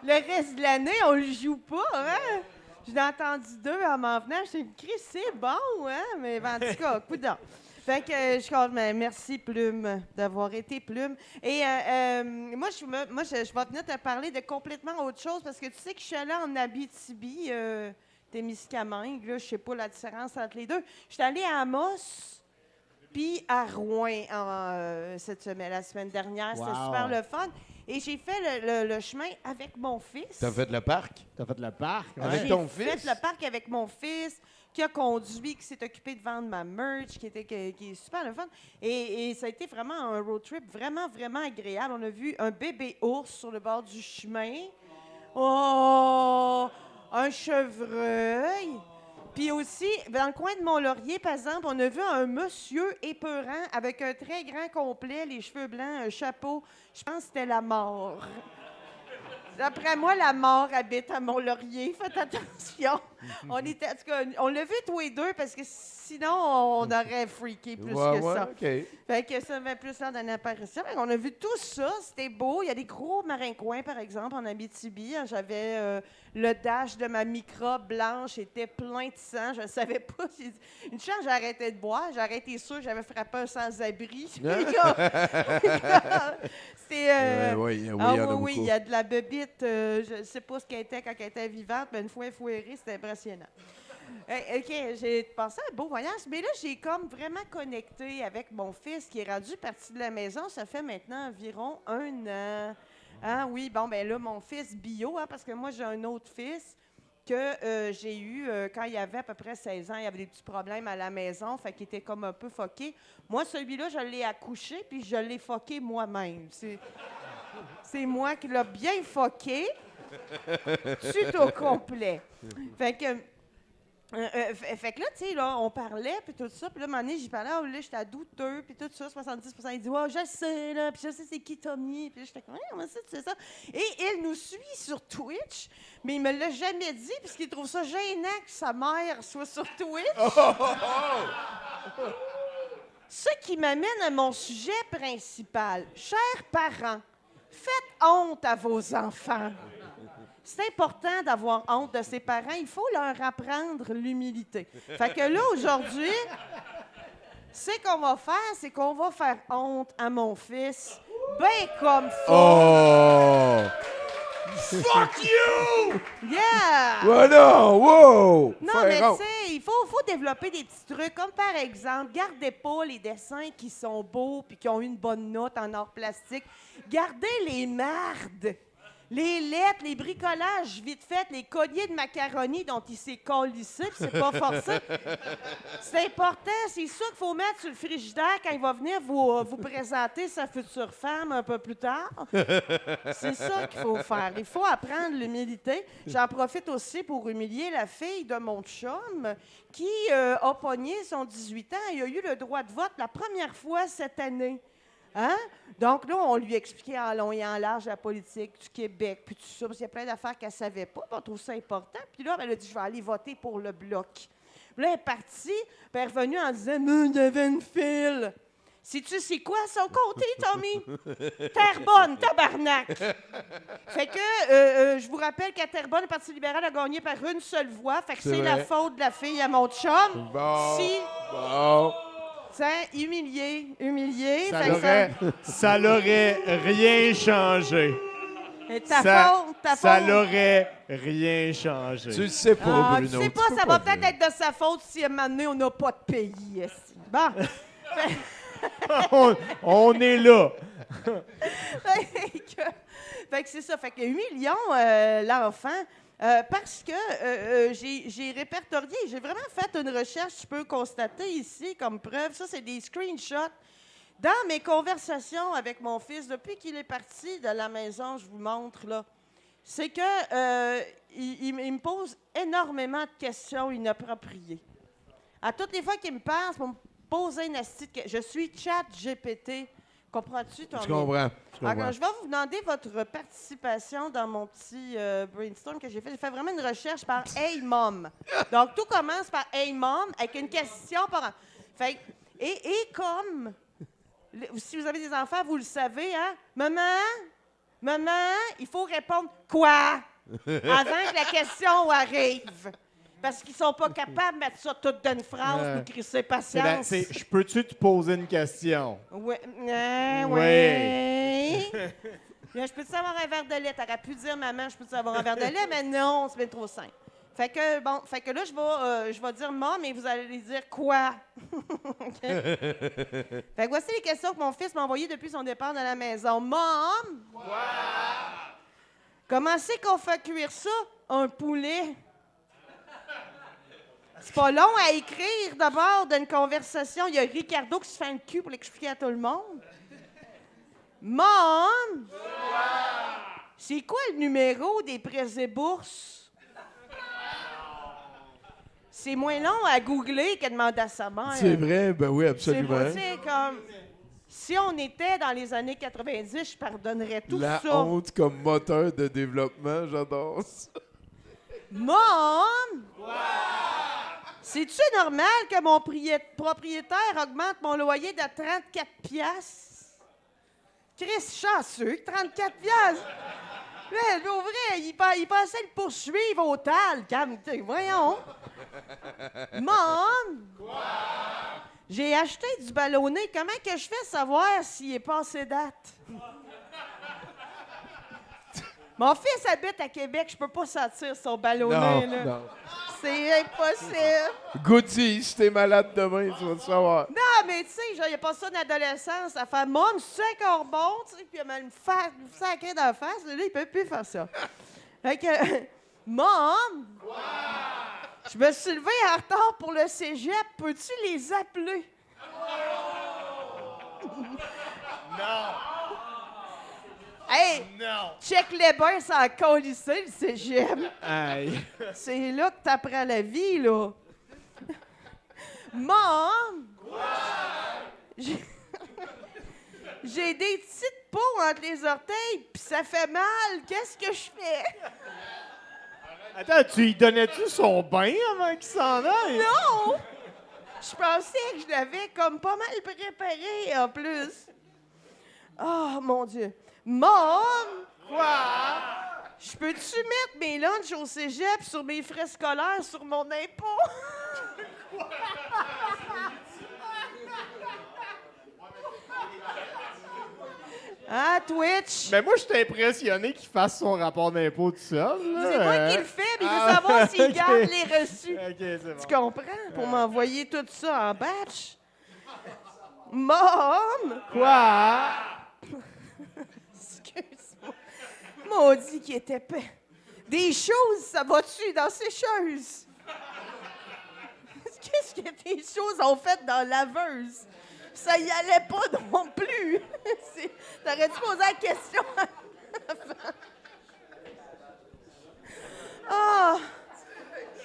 Le reste de l'année, on le joue pas, hein? J'en ai entendu 2 en m'en venant. Je me suis dit, c'est bon, hein? Mais en tout cas, coudonc. Fait que merci Plume d'avoir été Plume. Et moi, je vais venir te parler de complètement autre chose parce que tu sais que je suis allée en Abitibi, Témiscamingue, là, je sais pas la différence entre les deux. Je suis allée à Amos puis à Rouen la semaine dernière. C'était Wow. super le fun. Et j'ai fait le chemin avec mon fils. T'as fait le parc? T'as fait le parc? Avec J'ai ton fait fils? le parc avec mon fils, qui a conduit, qui s'est occupé de vendre ma merch, qui est super le fun. Et ça a été vraiment un road trip vraiment, vraiment agréable. On a vu un bébé ours sur le bord du chemin. Oh! Un chevreuil. Puis aussi, dans le coin de Mont-Laurier, par exemple, on a vu un monsieur épeurant avec un très grand complet, les cheveux blancs, un chapeau. Je pense que c'était la mort. D'après moi, la mort habite à Mont-Laurier. Faites attention. On l'a vu tous les deux parce que sinon, on aurait freaké plus que ça. OK. Fait que ça avait plus l'air d'une apparition. Fait qu'on a vu tout ça. C'était beau. Il y a des gros maringouins, par exemple, en Abitibi. J'avais le dash de ma microbe blanche était plein de sang. Je ne savais pas. Une chance, j'ai arrêté de boire. J'aurais été sûre que j'avais frappé un sans-abri. C'est... oui, oui, il y a de la bébite. Je ne sais pas ce qu'elle était quand elle était vivante, mais une fois foirée, c'était impressionnant. OK, j'ai passé un beau voyage, mais là, j'ai comme vraiment connecté avec mon fils qui est rendu parti de la maison. Ça fait maintenant environ 1 an. Ah oui, bon, ben là, mon fils bio, parce que moi, j'ai un autre fils que j'ai eu quand il avait à peu près 16 ans. Il avait des petits problèmes à la maison, fait qu'il était comme un peu fucké. Moi, celui-là, je l'ai accouché, puis je l'ai fucké moi-même. C'est moi qui l'ai bien fucké, tout au complet. Fait que là, tu sais, là, on parlait, puis tout ça. Puis là, à un moment donné, j'y parlais, là, j'étais douteux, puis tout ça, 70 il dit, je sais, là, puis je sais c'est qui Tommy. Puis là, j'étais comme, comment ça, tu sais ça? Et il nous suit sur Twitch, mais il me l'a jamais dit, puisqu'il trouve ça gênant que sa mère soit sur Twitch. Ce qui m'amène à mon sujet principal. Chers parents, faites honte à vos enfants. C'est important d'avoir honte de ses parents. Il faut leur apprendre l'humilité. Fait que là, aujourd'hui, ce qu'on va faire, c'est qu'on va faire honte à mon fils. Ben comme faut. Oh! Fuck you! Yeah! Oh non! Wow! Non, mais tu sais, il faut développer des petits trucs, comme par exemple, gardez pas les dessins qui sont beaux puis qui ont une bonne note en or plastique. Gardez les mardes. Les lettres, les bricolages vite fait, les colliers de macaroni dont il s'est collissé, puis c'est pas forcé. C'est important, c'est ça qu'il faut mettre sur le frigidaire quand il va venir vous présenter sa future femme un peu plus tard. C'est ça qu'il faut faire. Il faut apprendre l'humilité. J'en profite aussi pour humilier la fille de mon chum qui a pogné son 18 ans et a eu le droit de vote la première fois cette année. Hein? Donc là, on lui expliquait en long et en large la politique du Québec, puis tout ça, parce qu'il y a plein d'affaires qu'elle ne savait pas, puis on trouve ça important. Puis là, elle a dit, je vais aller voter pour le Bloc. Puis là, elle est partie, puis elle est revenue en disant, mais il y avait une file. Sais-tu c'est quoi son comté, Tommy? Terrebonne, tabarnak! Fait que, je vous rappelle qu'à Terrebonne, le Parti libéral a gagné par une seule voix, fait que c'est la faute de la fille à mon chum. Bon. Humilié. Ça l'aurait rien changé. Ta faute. Ça l'aurait rien changé. Tu le sais pas, Bruno. Tu sais pas, ça va peut-être être de sa faute si à un moment donné, on n'a pas de pays. Bon. on est là. Fait que c'est ça. Fait que humilions l'enfant. Parce que j'ai répertorié, j'ai vraiment fait une recherche, tu peux constater ici comme preuve, ça c'est des screenshots. Dans mes conversations avec mon fils, depuis qu'il est parti de la maison, je vous montre là, c'est que il me pose énormément de questions inappropriées. À toutes les fois qu'il me parle, c'est pour me poser une astuce. Je suis ChatGPT. Comprends-tu, Tommy? Je comprends. Alors, je vais vous demander votre participation dans mon petit brainstorm que j'ai fait. J'ai fait vraiment une recherche par Hey Mom. Donc, tout commence par Hey Mom avec une question par... Fait, et comme... Si vous avez des enfants, vous le savez, hein? Maman, il faut répondre quoi? Avant que la question arrive. Parce qu'ils sont pas capables de mettre ça tout d'une phrase, nous crisser patience. Je peux-tu te poser une question? Oui. Je peux-tu avoir un verre de lait? T'aurais pu dire, maman, je peux-tu avoir un verre de lait? Mais non, c'est bien trop simple. Fait que là, je vais dire maman, mais vous allez dire quoi? Fait que voici les questions que mon fils m'a envoyées depuis son départ de la maison. Mom! Quoi? Comment c'est qu'on fait cuire ça, un poulet? C'est pas long à écrire d'abord d'une conversation. Il y a Ricardo qui se fait un cul pour l'expliquer à tout le monde. Mom! C'est quoi le numéro des prêts et bourses? C'est moins long à googler que demander à sa mère. C'est vrai, ben oui, C'est absolument. pas, tu sais, comme... Si on était dans les années 90, je pardonnerais tout La ça. honte comme moteur de développement, j'adore ça. Mom! C'est-tu normal que mon propriétaire augmente mon loyer de 34 piastres? Chris chanceux, 34 piastres! Mais, pour vrai, il pensait le poursuivre au tal. Voyons. Mom! J'ai acheté du ballonné. Comment que je fais savoir s'il est passé date? Mon fils habite à Québec. Je peux pas sortir son ballonné. Là. Non. C'est impossible. Goody, si t'es malade demain, tu vas le savoir. Non, mais tu sais, il n'y a pas ça d'adolescence. À faire, Mom, c'est encore bon, tu sais, puis il m'a me sacré dans la face. Là, il peut plus faire ça. Fait que, Mom, je me suis levée en retard pour le cégep. Peux-tu les appeler? Non! Hey! Non! Check les bains sans colisser, le cégep. Aïe! C'est là que t'apprends la vie, là. Mom! J'ai des petites peaux entre les orteils, puis ça fait mal. Qu'est-ce que je fais? Attends, tu lui donnais-tu son bain avant qu'il s'en aille? Non! Je pensais que je l'avais comme pas mal préparé, en plus. Oh, mon Dieu. Mom! Quoi? Je peux-tu mettre mes lunchs au cégep sur mes frais scolaires sur mon impôt? Ah, Twitch! Mais moi, je suis impressionné qu'il fasse son rapport d'impôt tout seul. là. C'est moi qui le fais, mais il veut savoir s'il ok. garde les reçus. OK, c'est bon. Tu comprends? Pour m'envoyer tout ça en batch. Mom! Quoi? Excuse-moi. Maudit qui est épais. Des choses, ça va-tu dans ces choses? Qu'est-ce que tes choses ont fait dans la laveuse? Ça y allait pas non plus. T'aurais dû poser la question avant. Ah!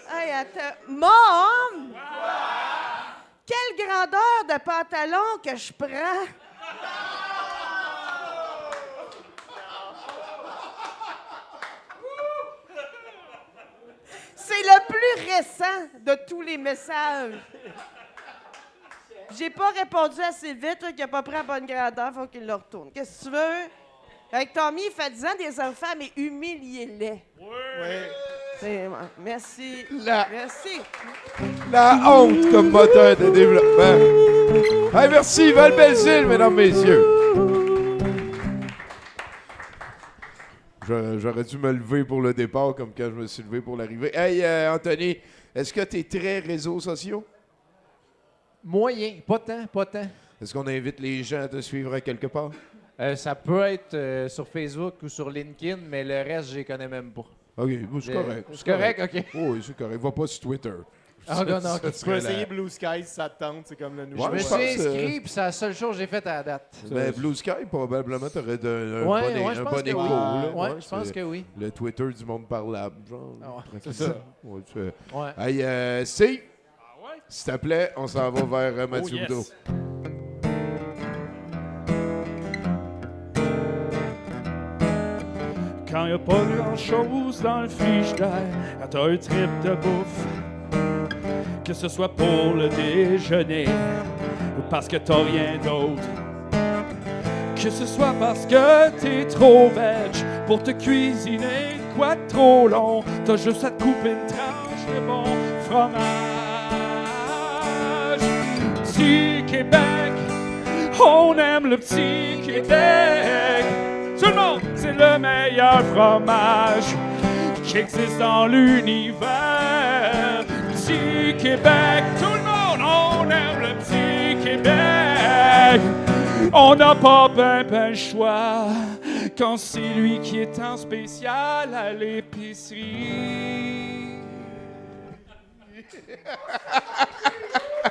Hey, attends. Mom! Quelle grandeur de pantalon que je prends? C'est le plus récent de tous les messages. J'ai pas répondu assez vite, là, qu'il a pas pris la bonne grandeur, faut qu'il le retourne. Qu'est-ce que tu veux? Avec Tommy, il fait 10 ans des enfants, mais humiliez-les. Merci. Merci. La honte comme moteur de développement. Hey, merci, Val Belzile, mesdames, messieurs. J'aurais dû me lever pour le départ comme quand je me suis levé pour l'arrivée. Hey, Anthony, est-ce que tu es très réseaux sociaux? Moyen, pas tant. Est-ce qu'on invite les gens à te suivre à quelque part? Ça peut être sur Facebook ou sur LinkedIn, mais le reste, je les connais même pas. OK, c'est correct. C'est correct, OK. Oh, oui, c'est correct. Va pas sur Twitter. Ah, non, Ça ok. Tu serait peux essayer Blue Sky si ça te tente, c'est comme le nouveau. Je me je suis pense, inscrit, puis c'est la seule chose que j'ai faite à la date. Ben, Blue Sky, probablement, t'aurais un Ouais, bon, je un pense bon que écho. oui. là. Ouais, je pense c'est que oui. Le Twitter du monde parlable, genre. Ah ouais, c'est c'est ça. Ouais, Ouais. Hey, Steve, s'il te plaît, on s'en va vers Mathieu yes. Boudreau. Quand y a pas grand-chose dans le frigidaire, quand t'as un trip de bouffe, que ce soit pour le déjeuner ou parce que t'as rien d'autre, que ce soit parce que t'es trop veg pour te cuisiner de quoi de trop long, t'as juste à te couper une tranche de bon fromage. Petit Québec, on aime le petit Québec. Tout le monde, c'est le meilleur fromage qui existe dans l'univers. Petit Québec, tout le monde, on aime le petit Québec. On n'a pas ben le choix quand c'est lui qui est en spécial à l'épicerie.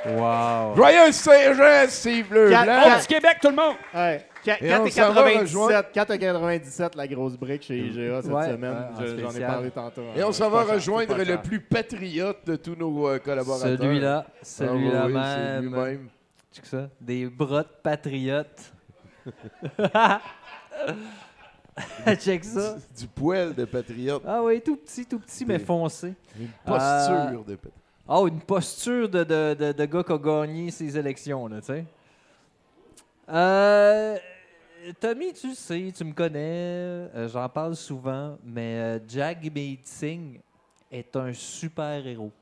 Wow. Joyeux Saint-Jean, Steve Bleu-Blanc. Au Québec, tout le monde! Ouais. Et on s'en va 4,97 la grosse brique chez IGA cette Ouais, semaine. en J'en ai spécial. parlé tantôt. Et on s'en C'est va pas cher, rejoindre c'est pas le cher. plus patriote de tous nos collaborateurs. Celui-là Ah oui, c'est même. lui-même. Check ça. Des bras de patriotes. Check ça. Du poil de patriote. Ah oui, tout petit, mais foncé. Une posture de patriote. Oh, une posture de gars qui a gagné ces élections, là, tu sais. Tommy, tu sais, tu me connais, j'en parle souvent, mais Jagmeet Singh est un super-héros.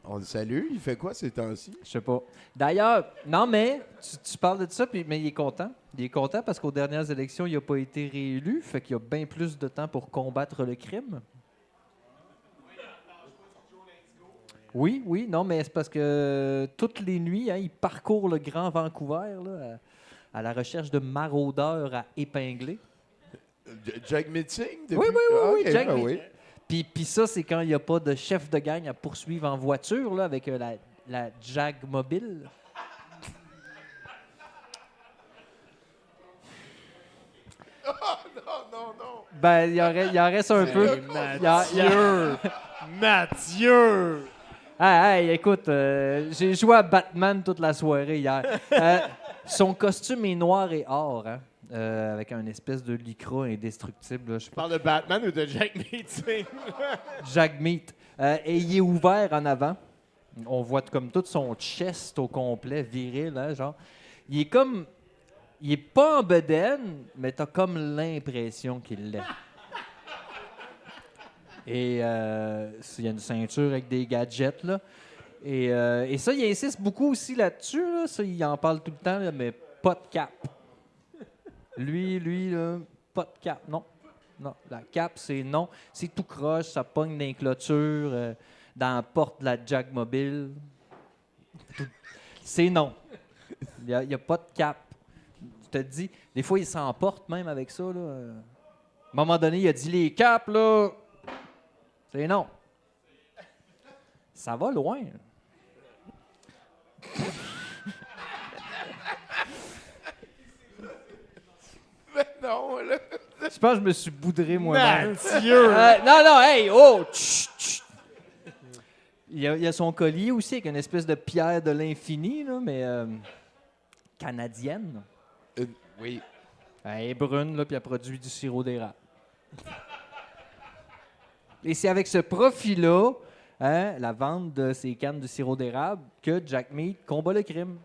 On le salue. Il fait quoi ces temps-ci? Je sais pas. D'ailleurs, non, mais tu parles de ça, mais il est content. Il est content parce qu'aux dernières élections, il n'a pas été réélu, fait qu'il a bien plus de temps pour combattre le crime. Oui, non, mais c'est parce que toutes les nuits, hein, il parcourt le Grand Vancouver là, à la recherche de maraudeurs à épingler. Jagmeet Singh? Depuis... Oui, ok, Jagmeet. oui. Puis ça, c'est quand il n'y a pas de chef de gang à poursuivre en voiture là, avec la Jag mobile. Non. Ben, il en reste un peu. Mathieu! Hey, écoute, j'ai joué à Batman toute la soirée hier. Son costume est noir et or, hein, avec un espèce de lycra indestructible. Là, je sais Tu pas. parles de Batman ou de Jagmeet Singh? Jagmeet. Et il est ouvert en avant. On voit comme tout son chest au complet, viril, hein, genre. Il est comme... Il est pas en bedaine, mais t'as comme l'impression qu'il l'est. Et il y a une ceinture avec des gadgets, là. Et ça, il insiste beaucoup aussi là-dessus, là. Ça, il en parle tout le temps, là, mais pas de cap. Lui, là, pas de cap, non. Non, la cap, c'est non. C'est tout croche, ça pogne dans les clôtures, dans la porte de la Jag mobile. C'est non. Il n'y a pas de cap. Je te dis, des fois, il s'emporte même avec ça, là. À un moment donné, il a dit les caps, là. C'est non. Ça va loin. Mais non, là. Je pense que je me suis boudré moi-même. Mathieu! Non, hey, oh! Chut, chut. Il y a son collier aussi avec une espèce de pierre de l'infini, là, mais canadienne. Oui. Elle est brune, là, puis elle produit du sirop d'érable. Et c'est avec ce profit-là, hein, la vente de ces cannes de sirop d'érable, que Jagmeet combat le crime.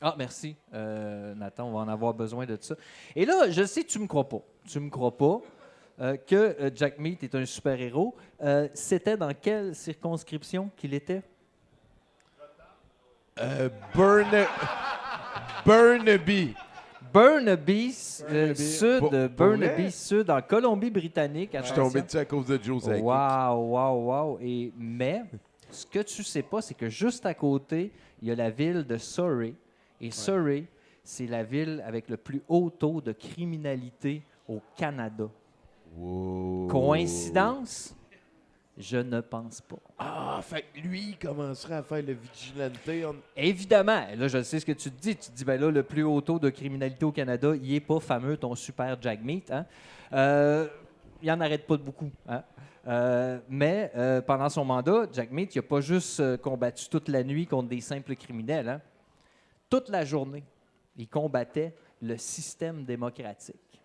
Ah, merci. Nathan, on va en avoir besoin de ça. Et là, je sais que tu me crois pas. Tu me crois pas que Jagmeet est un super-héros. C'était dans quelle circonscription qu'il était? Burnaby. Burnaby, Pour Sud, en Colombie-Britannique. Je suis tombé dessus à cause de Joe Zack. Wow. Mais ce que tu sais pas, c'est que juste à côté, il y a la ville de Surrey. Et Surrey, c'est la ville avec le plus haut taux de criminalité au Canada. Wow. Coïncidence? Je ne pense pas. Ah, fait que lui, il commencerait à faire le vigilante. Évidemment, là, je sais ce que tu te dis. Tu te dis, ben là, le plus haut taux de criminalité au Canada, il n'est pas fameux, ton super Jagmeet. Hein? Il n'en arrête pas de beaucoup. Hein? Mais pendant son mandat, Jagmeet, il n'a pas juste combattu toute la nuit contre des simples criminels. Hein? Toute la journée, il combattait le système démocratique.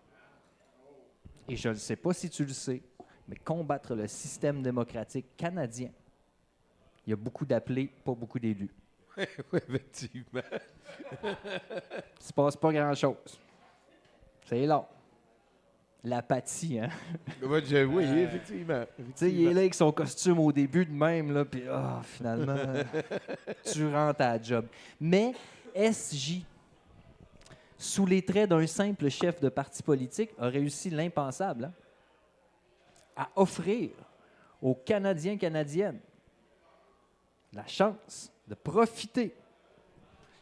Et je ne sais pas si tu le sais, mais combattre le système démocratique canadien, il y a beaucoup d'appelés, pas beaucoup d'élus. Oui, effectivement. Il se passe pas grand-chose. C'est là. L'apathie, hein? Oui, effectivement. Tu sais, il est là avec son costume au début de même, là, puis finalement, tu rentres à la job. Mais SJ, sous les traits d'un simple chef de parti politique, a réussi l'impensable, hein, à offrir aux Canadiens-Canadiennes la chance de profiter,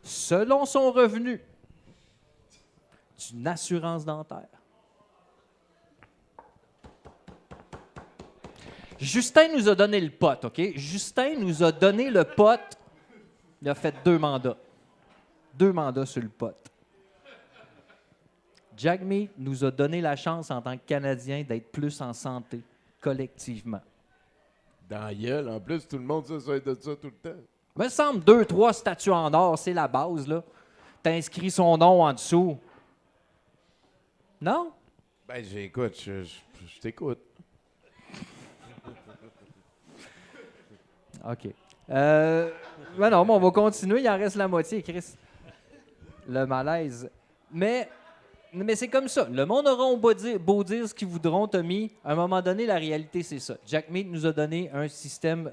selon son revenu, d'une assurance dentaire. Justin nous a donné le pot, OK? Justin nous a donné le pot. Il a fait 2 mandats. 2 mandats sur le pot. Jagmeet nous a donné la chance en tant que Canadien d'être plus en santé, collectivement. Dans la gueule, en plus, tout le monde ça de ça tout le temps. Me semble 2-3 statues en or, c'est la base, là. T'inscris son nom en dessous. Non? Ben, j'écoute, je t'écoute. OK. Ben non, mais on va continuer. Il en reste la moitié, Chris. Le malaise. Mais c'est comme ça. Le monde aura beau dire ce qu'ils voudront, Tommy. À un moment donné, la réalité, c'est ça. Jagmeet nous a donné un système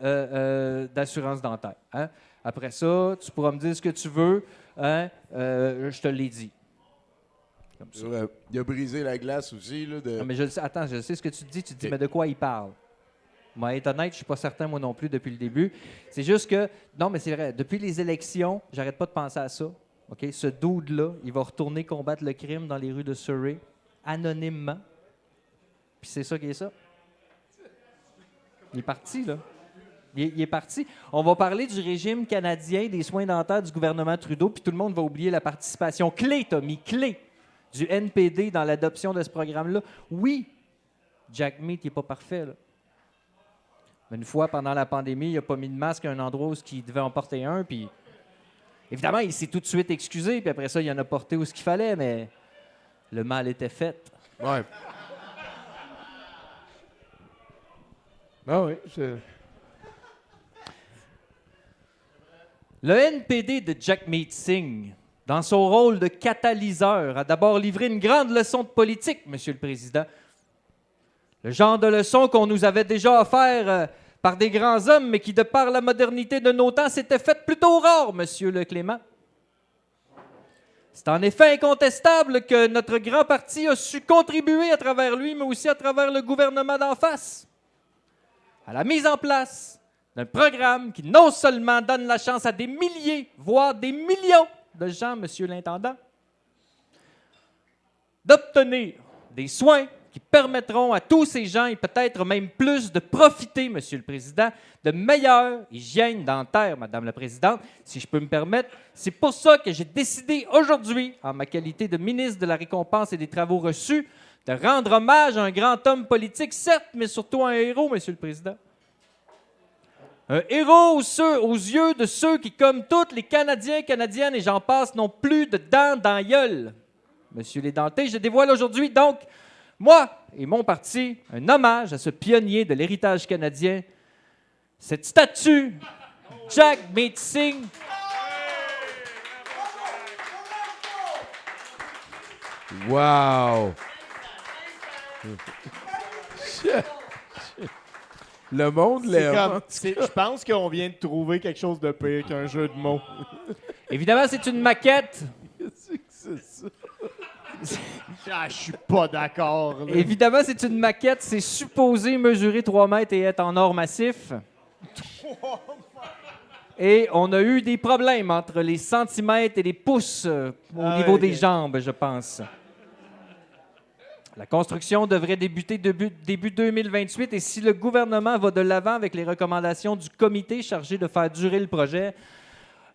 d'assurance dentaire. Hein? Après ça, tu pourras me dire ce que tu veux. Hein? Je te l'ai dit. Comme ça. Il a brisé la glace aussi. Là, de... Non, mais je le sais. Attends, je sais ce que tu dis. Tu te dis, mais de quoi il parle? Moi, être honnête, je suis pas certain, moi non plus, depuis le début. C'est juste que, non, mais c'est vrai, depuis les élections, j'arrête pas de penser à ça. OK? Ce dude-là, il va retourner combattre le crime dans les rues de Surrey, anonymement. Puis c'est ça qui est ça. Il est parti, là. Il est parti. On va parler du régime canadien des soins dentaires du gouvernement Trudeau, puis tout le monde va oublier la participation clé, Tommy, clé, du NPD dans l'adoption de ce programme-là. Oui, Jagmeet, il n'est pas parfait, là. Mais une fois, pendant la pandémie, il n'a pas mis de masque à un endroit où il devait en porter un, puis évidemment, il s'est tout de suite excusé, puis après ça, il en a porté où ce qu'il fallait, mais le mal était fait. Ouais. Ah oui, Le NPD de Jagmeet Singh, dans son rôle de catalyseur, a d'abord livré une grande leçon de politique, Monsieur le Président. Le genre de leçon qu'on nous avait déjà offert par des grands hommes, mais qui, de par la modernité de nos temps, s'était faite plutôt rare, Monsieur le Clément. C'est en effet incontestable que notre grand parti a su contribuer à travers lui, mais aussi à travers le gouvernement d'en face, à la mise en place d'un programme qui non seulement donne la chance à des milliers, voire des millions de gens, Monsieur l'Intendant, d'obtenir des soins qui permettront à tous ces gens, et peut-être même plus, de profiter, Monsieur le Président, de meilleure hygiène dentaire, Madame la Présidente, si je peux me permettre. C'est pour ça que j'ai décidé aujourd'hui, en ma qualité de ministre de la Récompense et des Travaux reçus, de rendre hommage à un grand homme politique, certes, mais surtout un héros, Monsieur le Président. Un héros aux yeux de ceux qui, comme tous les Canadiens, Canadiennes et j'en passe, n'ont plus de dents dans la gueule. Monsieur les dentés, je dévoile aujourd'hui donc, moi et mon parti, un hommage à ce pionnier de l'héritage canadien, cette statue, Jagmeet Singh. Wow! Le monde l'aime. Je pense qu'on vient de trouver quelque chose de pire qu'un jeu de mots. Évidemment, c'est une maquette. Qu'est-ce que c'est ça? Je suis pas d'accord. Là. Évidemment, c'est une maquette. C'est supposé mesurer 3 mètres et être en or massif. Et on a eu des problèmes entre les centimètres et les pouces au niveau des jambes, je pense. La construction devrait débuter début 2028 et si le gouvernement va de l'avant avec les recommandations du comité chargé de faire durer le projet,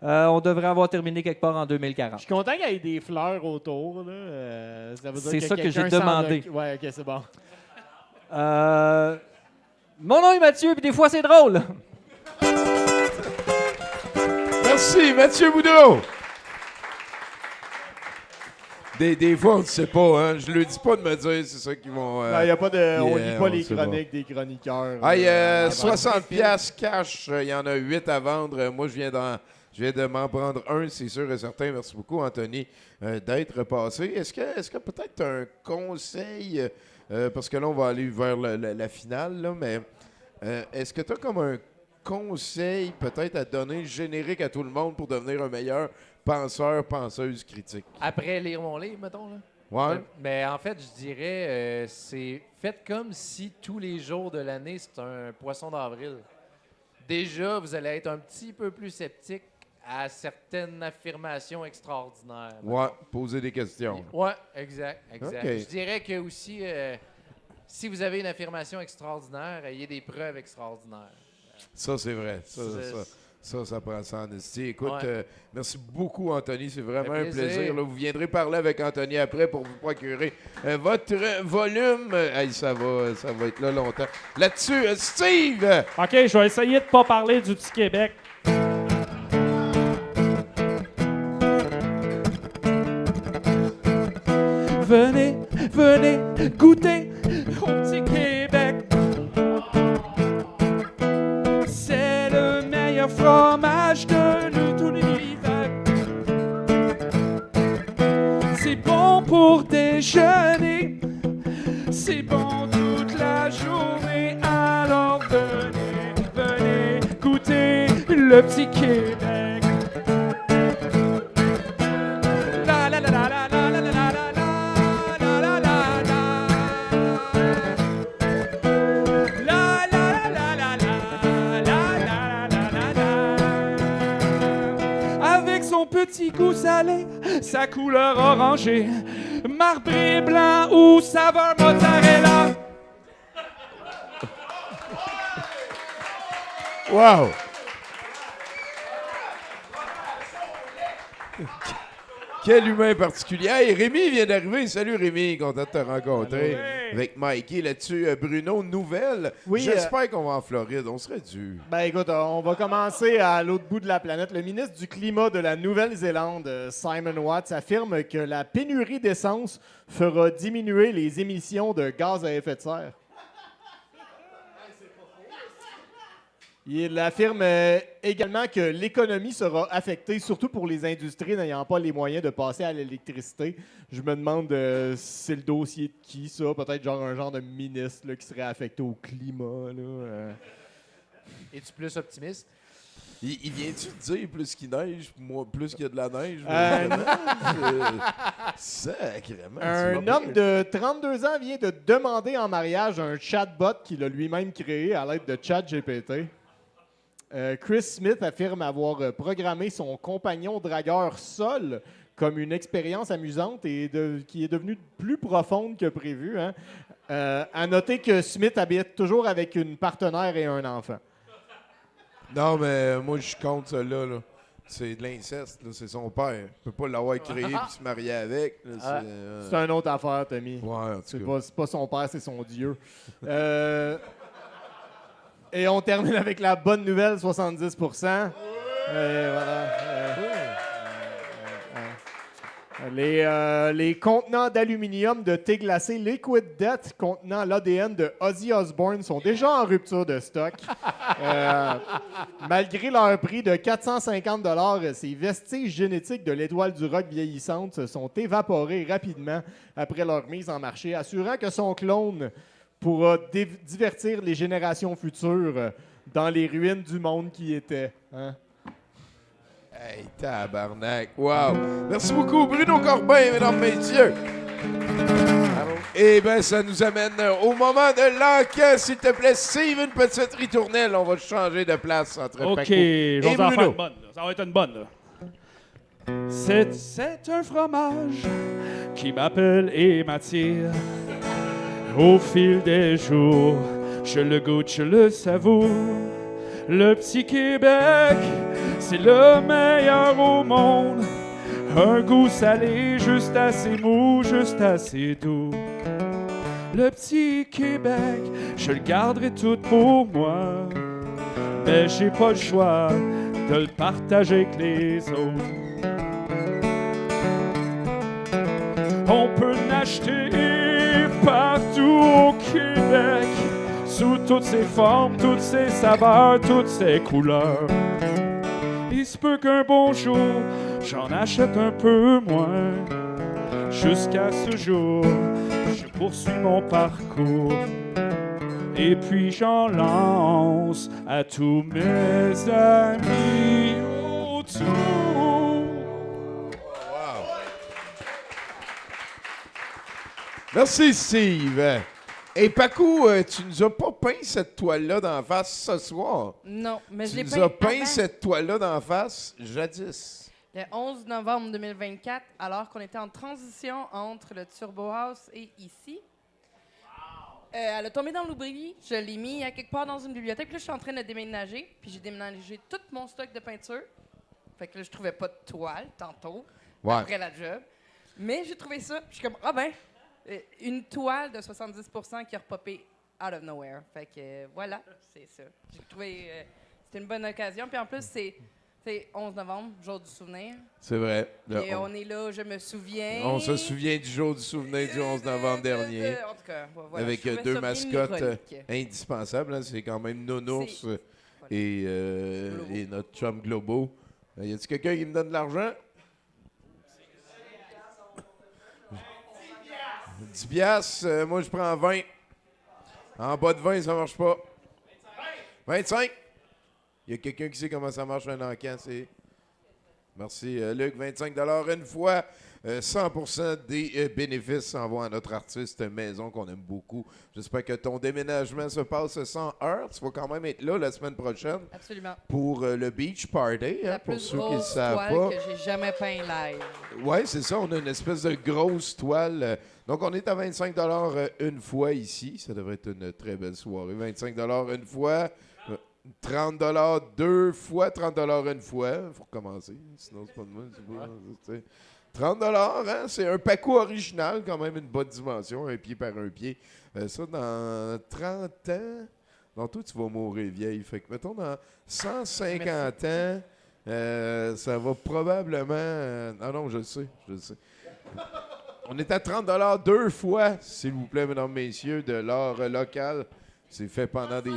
on devrait avoir terminé quelque part en 2040. Je suis content qu'il y ait des fleurs autour. Là. Ça veut dire C'est ça que j'ai quelqu'un demandé. Ouais, ok, c'est bon. Mon nom est Mathieu, puis des fois c'est drôle. Merci, Mathieu Boudreau. Des fois, on ne sait pas. Hein? Je ne le dis pas de me dire, c'est ça qu'ils vont... Non, y a pas de, on lit pas on les sait chroniques des chroniqueurs. Hey, 60 piastres cash, il y en a 8 à vendre. Moi, je viens de m'en prendre un, c'est sûr et certain. Merci beaucoup, Anthony, d'être passé. Est-ce que peut-être tu as un conseil, parce que là, on va aller vers la finale, là, mais est-ce que tu as comme un conseil peut-être à donner générique à tout le monde pour devenir un meilleur penseur, penseuse critique? Après lire mon livre, mettons, là. Ouais. Mais en fait, je dirais, c'est faites comme si tous les jours de l'année, c'est un poisson d'avril. Déjà, vous allez être un petit peu plus sceptique à certaines affirmations extraordinaires. Ouais, poser des questions. Ouais, exact. OK. Je dirais que aussi, si vous avez une affirmation extraordinaire, ayez des preuves extraordinaires. Ça, c'est vrai. Ça prend ça en esti. Écoute, merci beaucoup, Anthony. C'est vraiment un plaisir. Là, vous viendrez parler avec Anthony après pour vous procurer votre volume. Hey, ça va être là longtemps. Là-dessus, Steve! OK, je vais essayer de pas parler du petit Québec. Venez, goûter au petit Québec. C'est le meilleur fromage de tout l'univers. C'est bon pour déjeuner. C'est bon toute la journée. Alors venez goûter le petit Québec. La la la la la la la la la la la la la. La la la la la la la la. Avec son petit goût salé, sa couleur orangée, marbré blanc ou saveur mozzarella. Wow! Quel humain particulier. Hey, Rémi vient d'arriver. Salut Rémi, content de te rencontrer. Hey. Avec Mikey là-dessus. Bruno, nouvelle. Oui, J'espère qu'on va en Floride. On serait dû. Ben écoute, on va commencer à l'autre bout de la planète. Le ministre du Climat de la Nouvelle-Zélande, Simon Watts, affirme que la pénurie d'essence fera diminuer les émissions de gaz à effet de serre. Il affirme également que l'économie sera affectée, surtout pour les industries n'ayant pas les moyens de passer à l'électricité. Je me demande si c'est le dossier de qui, ça? Peut-être genre un genre de ministre là, qui serait affecté au climat. Là, Es-tu plus optimiste? Il vient-tu te dire plus qu'il neige, plus qu'il y a de la neige? Sacrément. Un homme de 32 ans vient de demander en mariage un chatbot qu'il a lui-même créé à l'aide de ChatGPT. Chris Smith affirme avoir programmé son compagnon dragueur Sol comme une expérience amusante et qui est devenue plus profonde que prévu. Hein. À noter que Smith habite toujours avec une partenaire et un enfant. Non, mais moi, je compte ça là. C'est de l'inceste. Là. C'est son père. Il peut pas l'avoir créé et se marier avec. Là, c'est une autre affaire, Tommy. Ouais, c'est pas son père, c'est son Dieu. Et on termine avec la bonne nouvelle, 70%. Voilà. Les contenants d'aluminium de thé glacé Liquid Death contenant l'ADN de Ozzy Osbourne sont déjà en rupture de stock. Malgré leur prix de 450 $, ces vestiges génétiques de l'étoile du rock vieillissante se sont évaporés rapidement après leur mise en marché, assurant que son clone pourra divertir les générations futures dans les ruines du monde qui était. Hein? Hey, tabarnak. Wow. Merci beaucoup, Bruno Corbin, mesdames, messieurs. Eh bien, ça nous amène au moment de l'enquête. S'il te plaît, Steve, une petite ritournelle. On va changer de place entre OK, Paco je vais et en faire Bruno. une bonne. Là. Ça va être une bonne. Là. C'est un fromage qui m'appelle et m'attire. Au fil des jours, je le goûte, je le savoure. Le petit Québec, c'est le meilleur au monde. Un goût salé, juste assez mou, juste assez doux. Le petit Québec, je le garderai tout pour moi. Mais j'ai pas le choix de le partager avec les autres. On peut l'acheter partout au Québec, sous toutes ses formes, toutes ses saveurs, toutes ses couleurs. Il se peut qu'un bon jour, j'en achète un peu moins. Jusqu'à ce jour, je poursuis mon parcours. Et puis j'en lance à tous mes amis autour. Merci, Steve. Et Paco, tu nous as pas peint cette toile-là d'en face ce soir. Non, mais je l'ai Tu peint nous as peint avant, cette toile-là d'en face jadis. le 11 novembre 2024, alors qu'on était en transition entre le Turbo House et ici. Elle a tombé dans l'oubli. Je l'ai mis à quelque part dans une bibliothèque. Puis là, je suis en train de déménager. Puis j'ai déménagé tout mon stock de peinture. Fait que là, je trouvais pas de toile tantôt, après la job. Mais j'ai trouvé ça. Puis je suis comme, une toile de 70% qui a repopé out of nowhere. Fait que voilà, c'est ça. J'ai trouvé, c'était une bonne occasion. Puis en plus, c'est 11 novembre, jour du souvenir. C'est vrai. Et on est là, je me souviens. On se souvient du jour du souvenir du 11 novembre dernier. En tout cas, voilà, avec je trouvais deux ça bien mascottes ironique. indispensables. Hein. C'est quand même Nounours et notre chum Globo. Y a-t-il quelqu'un qui me donne de l'argent? 10 piastres, moi je prends 20. En bas de 20, ça marche pas. 25? Il y a quelqu'un qui sait comment ça marche un encan, c'est... Merci, Luc. 25 $ une fois. 100% des bénéfices s'en vont à notre artiste maison qu'on aime beaucoup. J'espère que ton déménagement se passe sans heurts. Tu vas quand même être là la semaine prochaine. Absolument. Pour le Beach Party, La pour plus ceux qui ne grosse savent toile pas. que j'ai jamais peint live. Oui, c'est ça. On a une espèce de grosse toile. Donc, on est à 25 $ une fois ici. Ça devrait être une très belle soirée. 25 $ une fois. 30 $ deux fois, 30 $ une fois. Il faut recommencer. Sinon, c'est pas de moi. 30 $, hein? C'est un Paco original, quand même une bonne dimension, un pied par un pied. Ça, dans 30 ans, non, toi, tu vas mourir vieille. Fait que, mettons, dans 150 ans, ça va probablement... non, je le sais. On est à 30 $ deux fois, s'il vous plaît, mesdames, messieurs, de l'art local. C'est fait pendant des...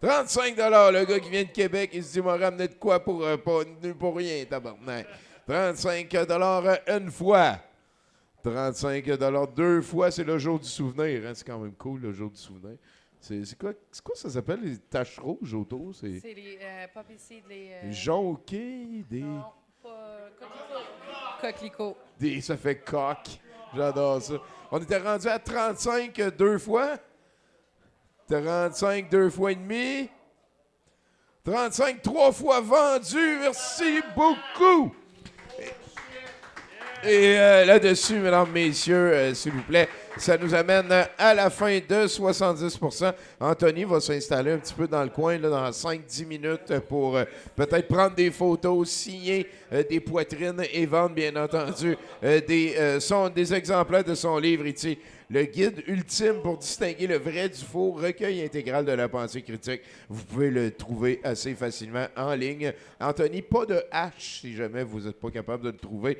35 $, le gars qui vient de Québec, il se dit, m'a ramené de quoi pour rien, tabarnak. 35 $ une fois. 35 $ deux fois, c'est le jour du souvenir. Hein? C'est quand même cool, le jour du souvenir. C'est quoi ça s'appelle, les taches rouges autour? C'est les poppy seeds, les jonquilles, des... Non, pas coquelicots. Ça fait coq. J'adore ça. On était rendu à 35 deux fois. 35 deux fois et demi. 35 trois fois vendu. Merci beaucoup. Et là-dessus, mesdames, messieurs, s'il vous plaît, ça nous amène à la fin de 70%. Anthony va s'installer un petit peu dans le coin, là, dans 5-10 minutes, pour peut-être prendre des photos, signer des poitrines et vendre, bien entendu, des exemplaires de son livre ici. Le guide ultime pour distinguer le vrai du faux, recueil intégral de la pensée critique. Vous pouvez le trouver assez facilement en ligne. Anthony, pas de H si jamais vous n'êtes pas capable de le trouver.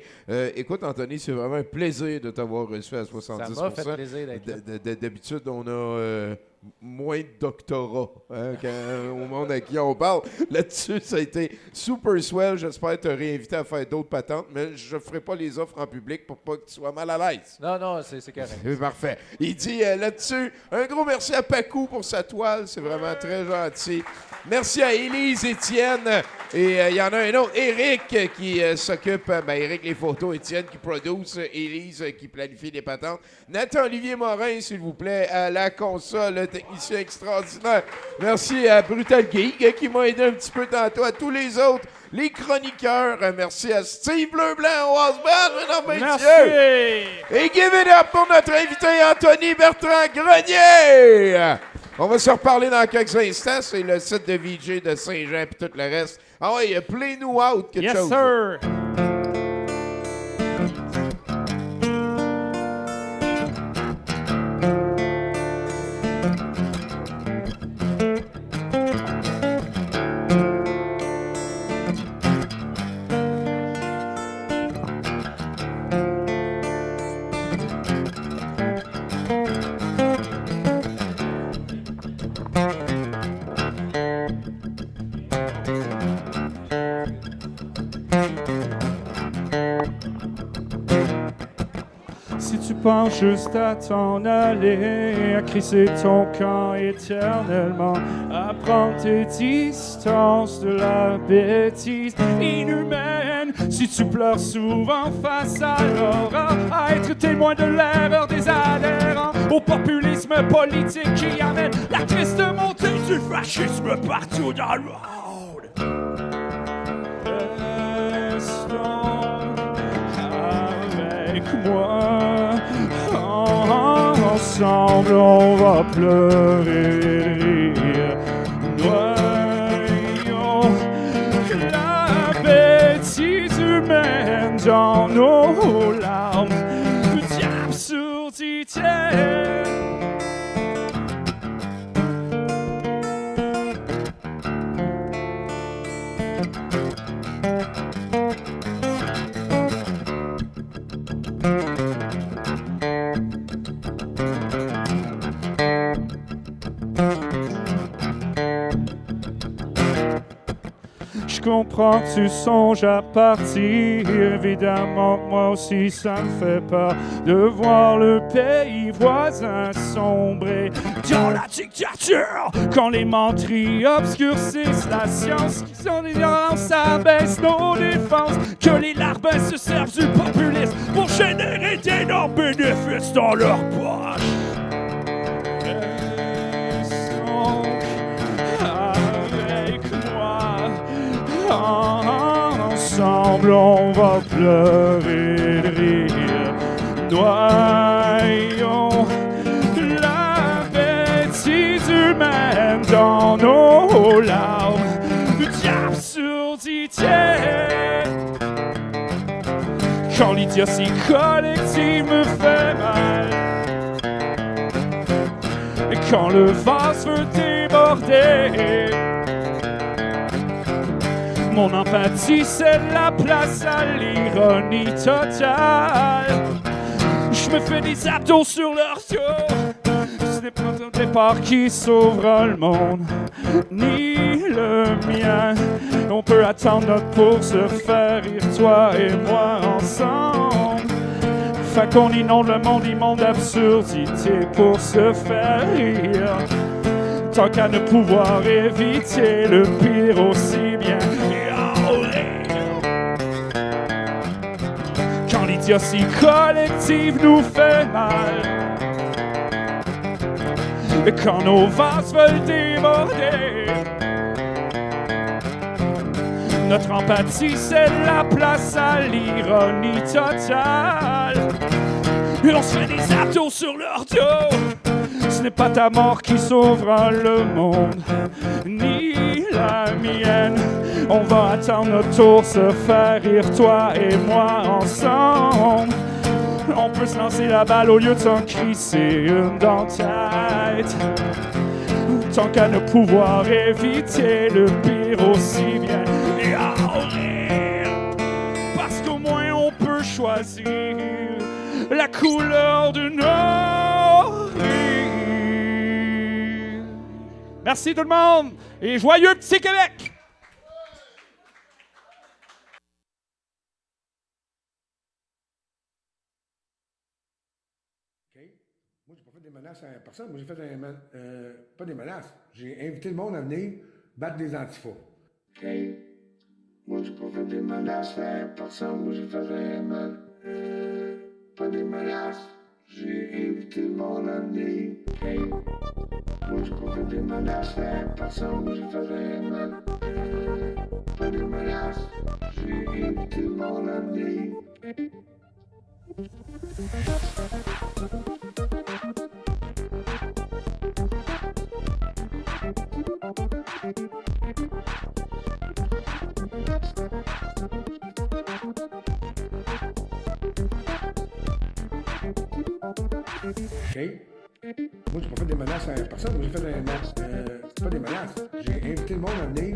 Écoute, Anthony, c'est vraiment un plaisir de t'avoir reçu à 70%. Ça m'a fait plaisir d'être là. D'habitude, on a moins de doctorats au monde à qui on parle. Là-dessus, ça a été super swell. J'espère te réinviter à faire d'autres patentes, mais je ne ferai pas les offres en public pour pas que tu sois mal à l'aise. Non, c'est correct. Parfait. Il dit là-dessus, un gros merci à Paco pour sa toile. C'est vraiment très gentil. Merci à Élise, Étienne. Et il y en a un autre, Éric, qui s'occupe, Éric les photos, Étienne qui produce, Élise qui planifie les patentes. Nathan-Olivier Morin, s'il vous plaît, à la console, technicien extraordinaire. Merci à Brutal Geek qui m'a aidé un petit peu tantôt, à tous les autres, les chroniqueurs. Merci à Steve Bleu-Blanc au House Band, mesdames, messieurs. Et give it up pour notre invité Anthony Bertrand-Grenier. On va se reparler dans quelques instants. C'est le site de VJ de Saint-Jean et tout le reste. Ah ouais, play-nous out quelque chose. Yes, sir! Si tu penses juste à t'en aller, à crisser ton camp éternellement, à prendre tes distances de la bêtise inhumaine, si tu pleures souvent face à l'aura, à être témoin de l'erreur des adhérents, au populisme politique qui amène la triste montée du fascisme partout dans le monde. Restons avec moi Ensemble, on va pleurer de rire. Noyons la bêtise humaine dans nos larmes d'absurdité. Je comprends que tu songes à partir. Évidemment, moi aussi, ça me fait peur de voir le pays voisin sombrer dans la dictature. Quand les menteries obscurcissent la science, qui sont l'ignorance, abaisse nos défenses. Que les larbins se servent du populisme pour générer d'énormes bénéfices dans leur poche. Ensemble, on va pleurer de rire. Noyons la bêtise humaine dans nos larmes d'absurdité. Quand l'idiotie collective me fait mal, et quand le vase veut déborder, mon empathie, c'est la place à l'ironie totale. Je me fais des abdos sur leur dos. Ce n'est pas un départ qui sauvera le monde, ni le mien. On peut attendre notre pour se faire rire, toi et moi ensemble. Fait qu'on inonde le monde immonde d'absurdité pour se faire rire. Tant qu'à ne pouvoir éviter le pire aussi bien. Quand l'idiotie collective nous fait mal, et quand nos vases veulent déborder, notre empathie c'est la place à l'ironie totale. Et on se fait des abdos sur leur dos. Ce n'est pas ta mort qui sauvera le monde, ni la mienne. On va attendre notre tour, se faire rire, toi et moi ensemble. On peut se lancer la balle au lieu de s'en crisser une dans la tête. Tant qu'à ne pouvoir éviter le pire aussi bien. Et en rire, parce qu'au moins on peut choisir la couleur de nos rires. Merci tout le monde et joyeux Petit Québec! Moi, j'ai pas fait des menaces à personne. Moi, j'ai fait pas des menaces. J'ai invité le monde à venir battre des antifas. OK. Moi, j'ai pas fait des menaces à personne. Moi, j'ai fait pas des menaces. J'ai invité le monde à venir. OK. Moi, j'ai pas fait des menaces à personne. Moi, j'ai fait pas des menaces. J'ai invité le monde à venir. OK. Moi, j'ai pas fait des menaces à personne. Moi, j'ai fait pas des menaces. J'ai invité le monde à venir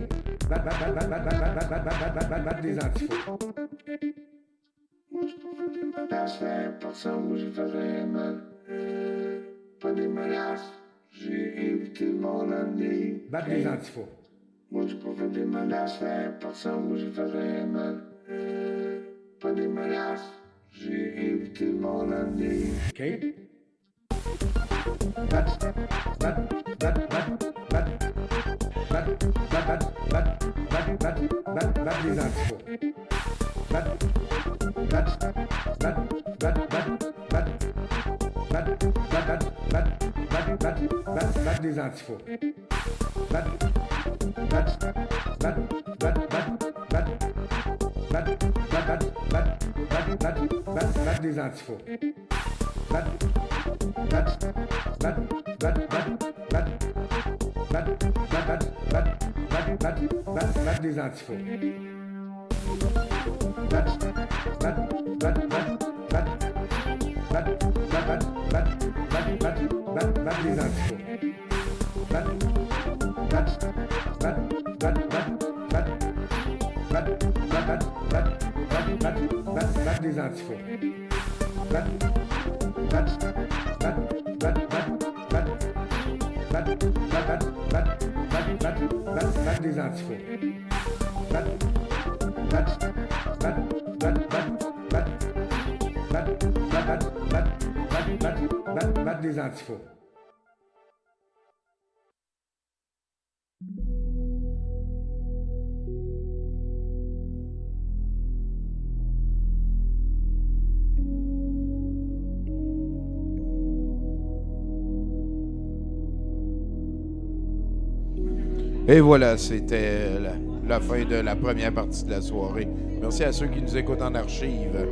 battre des antifas. Moi, j'ai pas fait des menaces à personne. Moi, j'ai fait pas des menaces. J'ai invité le monde à venir battre des antifas. Moi, j'ai pas fait des menaces à personne. Moi, j'ai fait pas des menaces. J'ai invité le monde à venir. OK. Battre des antifas. Battre des antifas. Battre des antifas. Battre des antifas. Battre des antifas. Battre des antifas. Battre des antifas. Battre des antifas. Et voilà, c'était la fin de la première partie de la soirée. Merci à ceux qui nous écoutent en archive.